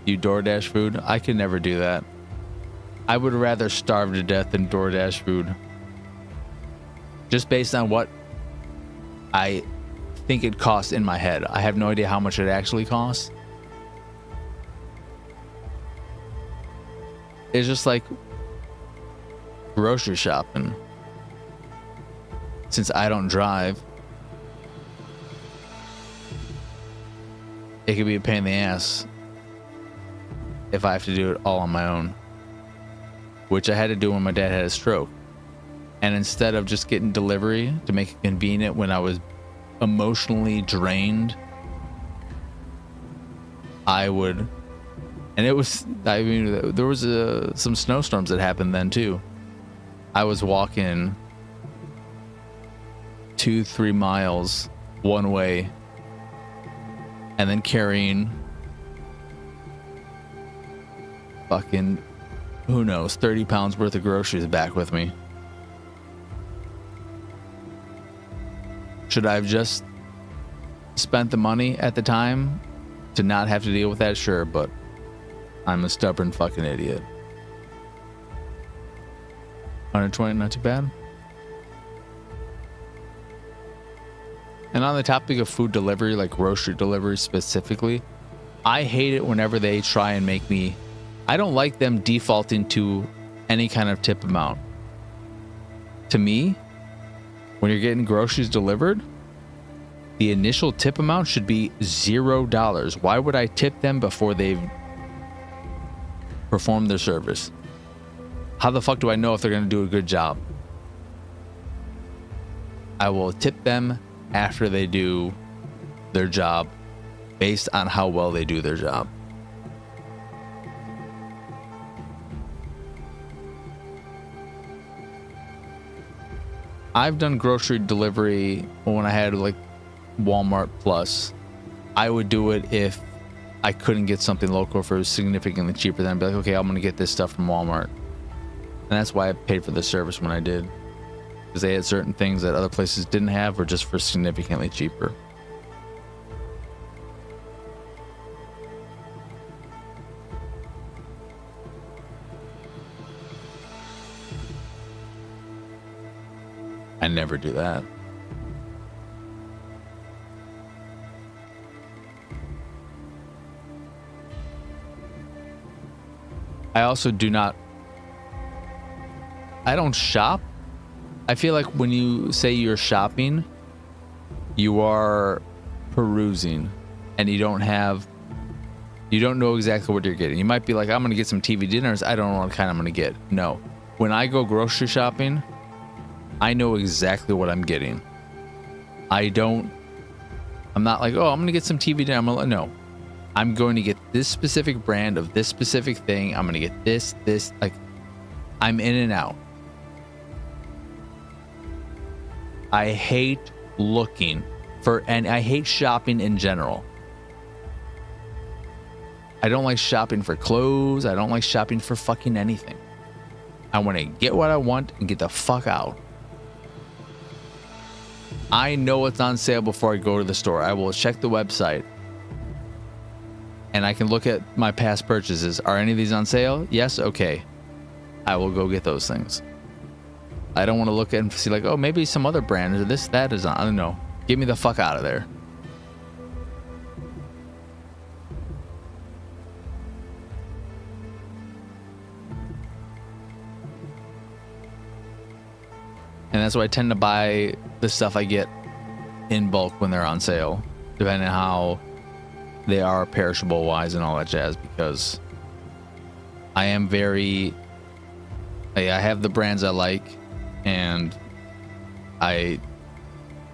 You DoorDash food? I could never do that. I would rather starve to death than DoorDash food. Just based on what I think it costs in my head. I have no idea how much it actually costs. It's just like grocery shopping. Since I don't drive, it could be a pain in the ass if I have to do it all on my own, which I had to do when my dad had a stroke. And instead of just getting delivery to make it convenient when I was emotionally drained, I would, and it was, I mean, there was some snowstorms that happened then too. I was walking 2-3 miles one way and then carrying fucking, who knows, 30 pounds worth of groceries back with me. Should I have just spent the money at the time to not have to deal with that? Sure, but I'm a stubborn fucking idiot. 120, not too bad. And on the topic of food delivery, like grocery delivery specifically, I hate it whenever they try and make me... I don't like them defaulting to any kind of tip amount. To me, when you're getting groceries delivered, the initial tip amount should be $0. Why would I tip them before they've performed their service? How the fuck do I know if they're going to do a good job? I will tip them after they do their job based on how well they do their job. I've done grocery delivery when I had like Walmart Plus. I would do it if I couldn't get something local for significantly cheaper. Then I'd be like, okay, I'm going to get this stuff from Walmart. And that's why I paid for the service when I did. Because they had certain things that other places didn't have or just for significantly cheaper. I never do that. I also do not... I don't shop. I feel like when you say you're shopping, you are perusing and you don't know exactly what you're getting. You might be like, I'm going to get some TV dinners. I don't know what kind I'm going to get. No. When I go grocery shopping, I know exactly what I'm getting. I'm not like, oh, I'm going to get some TV dinner. No. I'm going to get this specific brand of this specific thing. I'm going to get this, like, I'm in and out. I hate looking for, and I hate shopping in general. I don't like shopping for clothes. I don't like shopping for fucking anything. I want to get what I want and get the fuck out. I know what's on sale before I go to the store. I will check the website and I can look at my past purchases. Are any of these on sale? Yes. Okay. I will go get those things. I don't want to look at and see like, oh, maybe some other brand or this, that is on. I don't know. Get me the fuck out of there. And that's why I tend to buy the stuff I get in bulk when they're on sale, depending on how they are perishable wise and all that jazz, because I am very, I have the brands I like and I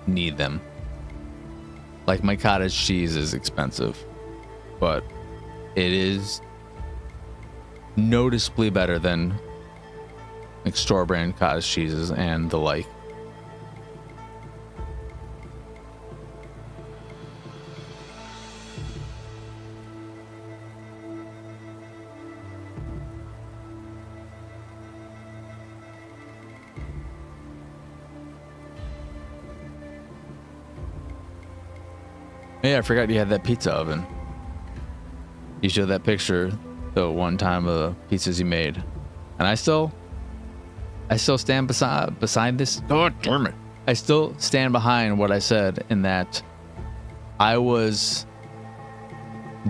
need them. Like my cottage cheese is expensive, but it is noticeably better than like store brand cottage cheeses and the like. Yeah, I forgot you had that pizza oven. You showed that picture the one time of the pizzas you made, and I still stand beside this. God damn it! I still stand behind what I said in that I was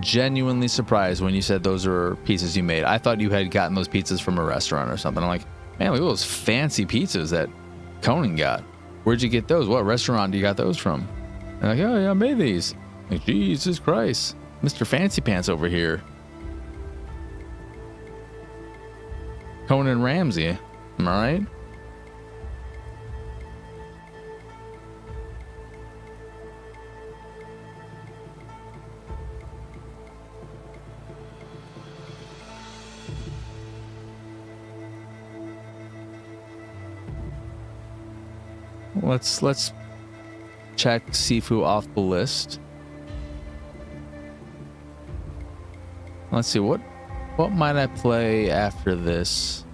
genuinely surprised when you said those were pizzas you made. I thought you had gotten those pizzas from a restaurant or something. I'm like, man, look at those fancy pizzas that Conan got. Where'd you get those? What restaurant do you got those from? And like, oh yeah, I made these. Like, Jesus Christ, Mr. Fancy Pants over here. Conan Ramsay, am I right? Let's check Sifu off the list. Let's see, what might I play after this?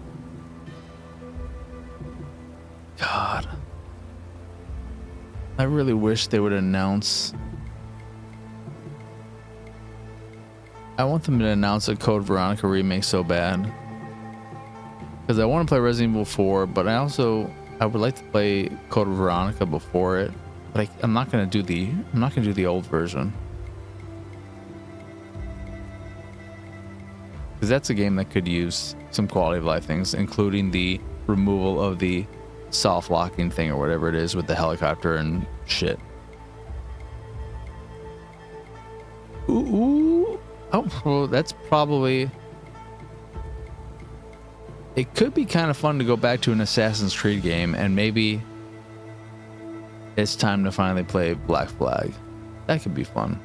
God, I really wish they would announce. I want them to announce a Code Veronica remake so bad, because I want to play Resident Evil 4, but I would like to play Code Veronica before it. But I'm not gonna do the old version, because that's a game that could use some quality of life things, including the removal of the soft locking thing or whatever it is with the helicopter and shit. Ooh. Oh, well, that's probably. It could be kind of fun to go back to an Assassin's Creed game, and maybe it's time to finally play Black Flag. That could be fun.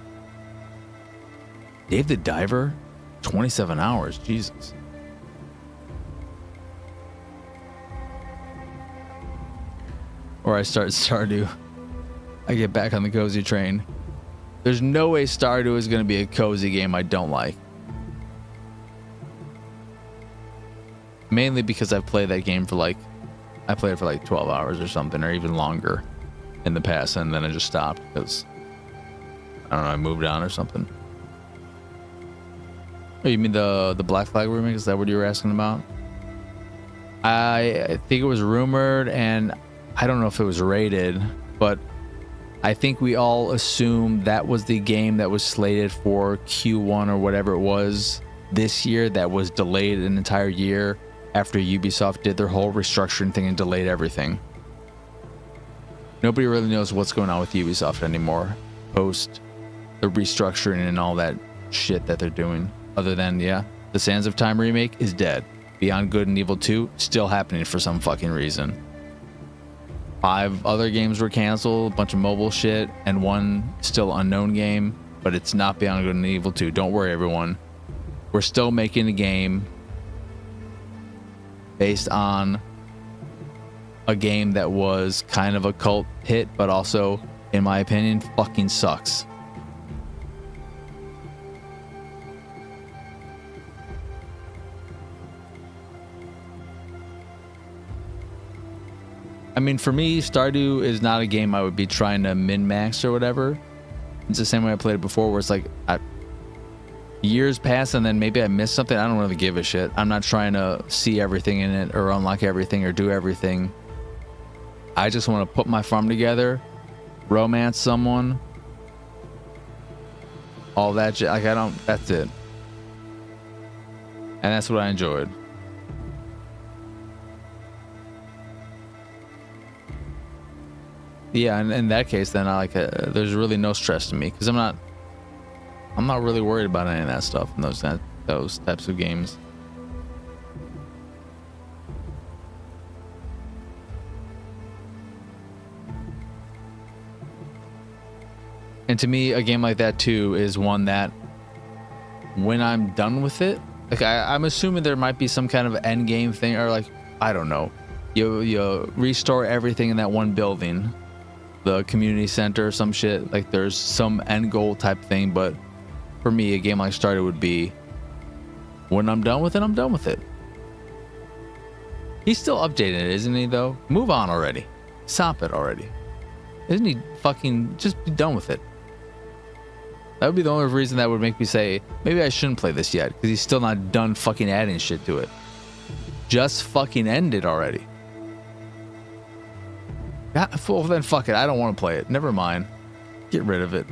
Dave the Diver? 27 hours, Jesus. Or I start Stardew. I get back on the cozy train. There's no way Stardew is going to be a cozy game I don't like. Mainly because I've played that game for I played it for like 12 hours or something, or even longer in the past, and then I just stopped because, I don't know, I moved on or something. Oh, you mean the Black Flag remake? Is that what you were asking about? I think it was rumored, and I don't know if it was rated, but I think we all assumed that was the game that was slated for Q1 or whatever it was this year, that was delayed an entire year after Ubisoft did their whole restructuring thing and delayed everything. Nobody really knows what's going on with Ubisoft anymore post the restructuring and all that shit that they're doing. Other than, yeah, the Sands of Time remake is dead. Beyond Good and Evil 2 still happening for some fucking reason. 5 other games were canceled, a bunch of mobile shit, and one still unknown game, but it's not Beyond Good and Evil 2. Don't worry, everyone. We're still making a game based on a game that was kind of a cult hit, but also, in my opinion, fucking sucks. I mean, for me, Stardew is not a game I would be trying to min-max or whatever. It's the same way I played it before, where it's like years pass and then maybe I missed something. I don't really give a shit. I'm not trying to see everything in it or unlock everything or do everything. I just want to put my farm together, romance someone, all that shit. Like, that's it. And that's what I enjoyed. Yeah, and in that case, then there's really no stress to me because I'm not really worried about any of that stuff in those types of games. And to me, a game like that too is one that when I'm done with it, like I'm assuming there might be some kind of end game thing, or like, I don't know, you restore everything in that one building, the community center or some shit. Like there's some end goal type thing, but for me, a game like Stardew would be when I'm done with it, I'm done with it. He's still updating it, isn't he though? Move on already. Stop it already. Isn't he fucking just be done with it? That would be the only reason that would make me say, maybe I shouldn't play this yet, because he's still not done fucking adding shit to it. Just fucking end it already. Yeah, well, then fuck it. I don't want to play it. Never mind. Get rid of it.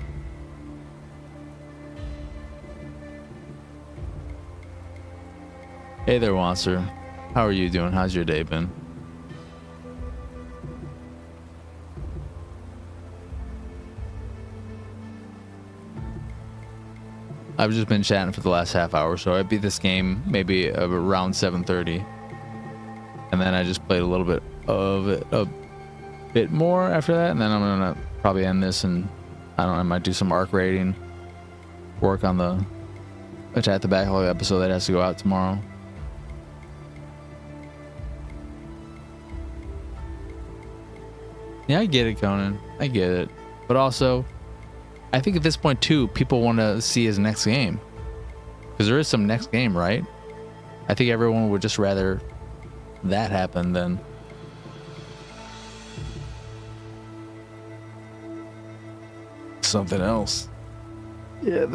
Hey there, Wanser. How are you doing? How's your day been? I've just been chatting for the last half hour, so I beat this game maybe around 7:30, and then I just played a little bit of it, a bit more after that, and then I'm gonna probably end this, and I might do some arc rating, work on the Attack the Backlog episode that has to go out tomorrow. Yeah, I get it, Conan. I get it, but also, I think at this point too, people want to see his next game, because there is some next game, right? I think everyone would just rather that happen than something else. Yeah,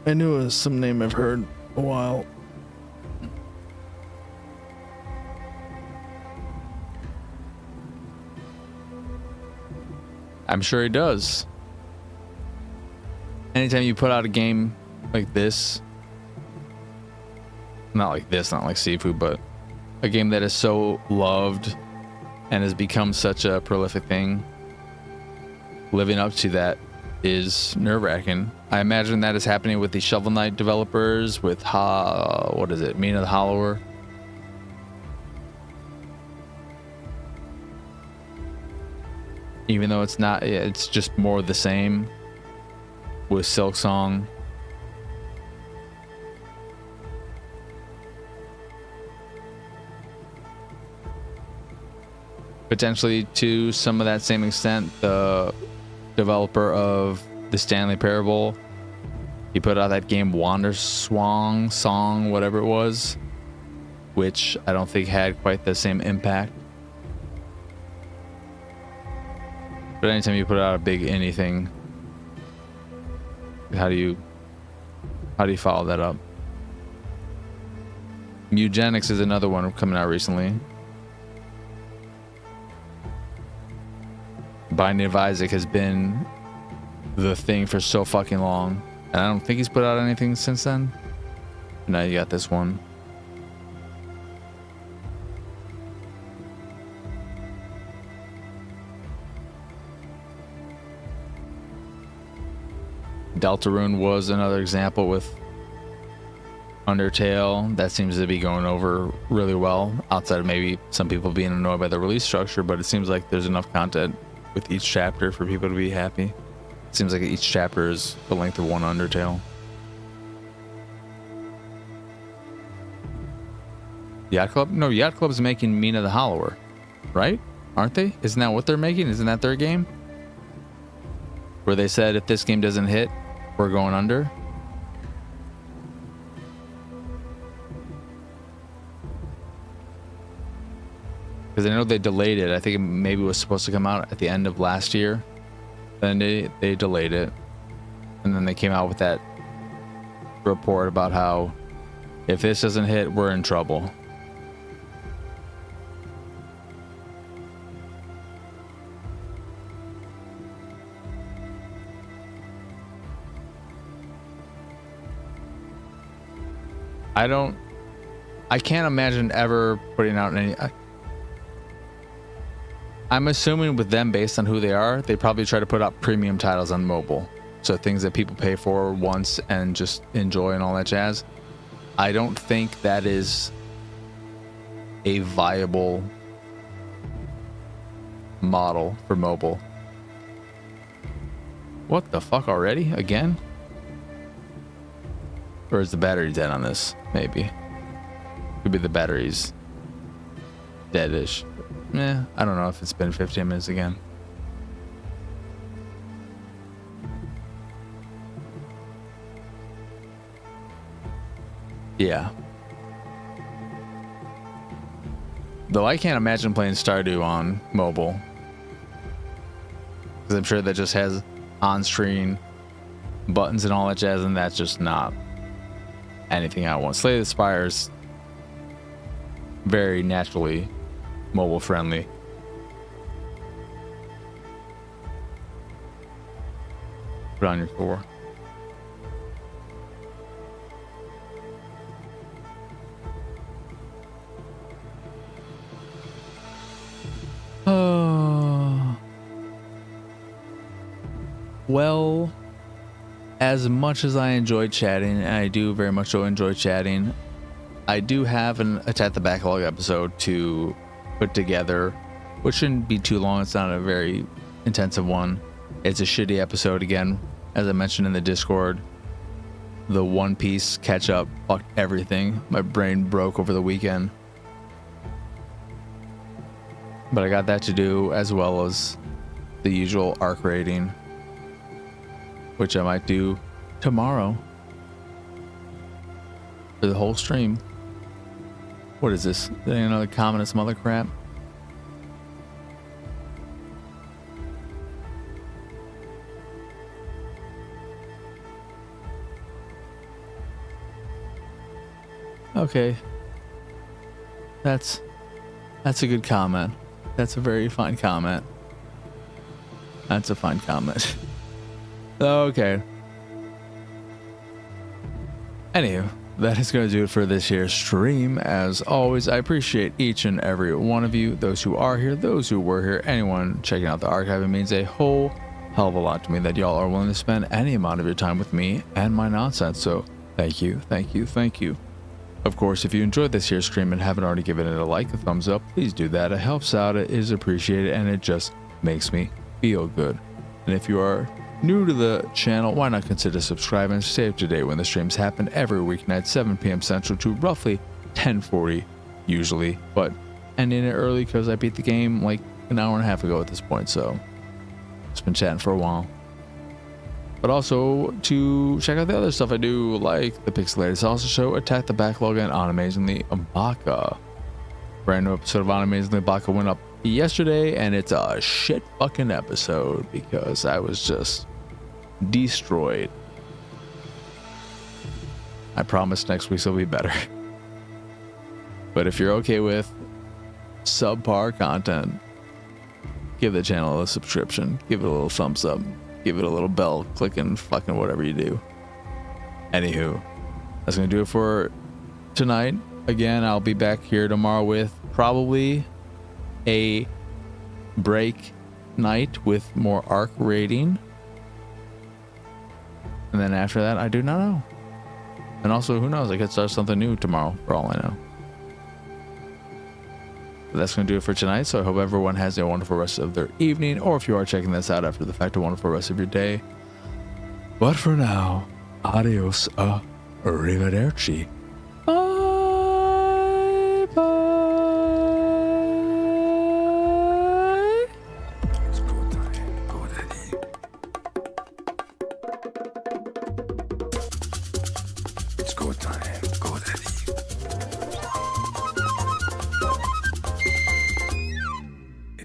I knew it was some name I've heard a while. I'm sure he does. Anytime you put out a game like this, not like Sifu, but a game that is so loved and has become such a prolific thing, living up to that is nerve-wracking. I imagine that is happening with the Shovel Knight developers, with Mina the Hollower. Even though it's not, it's just more the same with Silk Song. Potentially to some of that same extent, the developer of the Stanley Parable, he put out that game Wander Song, whatever it was, which I don't think had quite the same impact. But anytime you put out a big anything, how do you follow that up? Mugenics is another one coming out recently. Binding of Isaac has been the thing for so fucking long, and I don't think he's put out anything since then. Now you got this one. Deltarune was another example with Undertale. That seems to be going over really well, outside of maybe some people being annoyed by the release structure, but it seems like there's enough content with each chapter for people to be happy. It seems like each chapter is the length of one Undertale. Yacht Club? No, Yacht Club's making Mina the Hollower, right? Aren't they? Isn't that what they're making? Isn't that their game? Where they said if this game doesn't hit, we're going under. Because I know they delayed it. I think it maybe was supposed to come out at the end of last year. Then they delayed it. And then they came out with that report about how if this doesn't hit, we're in trouble. I can't imagine ever putting out any. I'm assuming with them, based on who they are, they probably try to put out premium titles on mobile. So things that people pay for once and just enjoy and all that jazz. I don't think that is a viable model for mobile. What the fuck already? Again? Or is the battery dead on this? Maybe. Could be the battery's deadish. I don't know if it's been 15 minutes again. Yeah. Though I can't imagine playing Stardew on mobile. Because I'm sure that just has on-screen buttons and all that jazz, and that's just not anything I want. Slay the Spire's very naturally mobile friendly. Put on your core. Well, as much as I enjoy chatting, and I do very much so enjoy chatting, I do have an Attack the Backlog episode to put together, which shouldn't be too long. It's not a very intensive one. It's a shitty episode again, as I mentioned in the Discord. The One Piece catch up fucked everything. My brain broke over the weekend. But I got that to do, as well as the usual arc rating, which I might do tomorrow for the whole stream. What is this? Another communist mother crap? Okay. That's a good comment. That's a very fine comment. That's a fine comment. Okay. Anywho, that is going to do it for this year's stream. As always, I appreciate each and every one of you, those who are here, those who were here, anyone checking out the archive. It means a whole hell of a lot to me that y'all are willing to spend any amount of your time with me and my nonsense. So thank you, thank you, thank you. Of course, if you enjoyed this year's stream and haven't already given it a like, a thumbs up, please do that. It helps out, it is appreciated, and it just makes me feel good. And if you are new to the channel, why not consider subscribing? Stay up to date when the streams happen every weeknight, 7 p.m. Central to roughly 10:40 usually, but ending it early because I beat the game like an hour and a half ago at this point, so it's been chatting for a while. But also to check out the other stuff I do, like the Pixelated Salsa Show, Attack the Backlog, and Unamazingly Baka. Brand new episode of Unamazingly Baka went up yesterday, and it's a shit fucking episode because I was just destroyed. I promise next week's will be better. But if you're okay with subpar content, give the channel a subscription, give it a little thumbs up, give it a little bell, clicking, fucking whatever you do. Anywho, that's gonna do it for tonight. Again, I'll be back here tomorrow with probably a break night with more arc rating, and then after that I do not know. And also, who knows, I could start something new tomorrow for all I know. But that's going to do it for tonight, so I hope everyone has a wonderful rest of their evening, or if you are checking this out after the fact, a wonderful rest of your day. But for now, adios, arrivederci. Bye bye.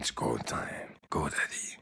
It's go time. Go, Daddy.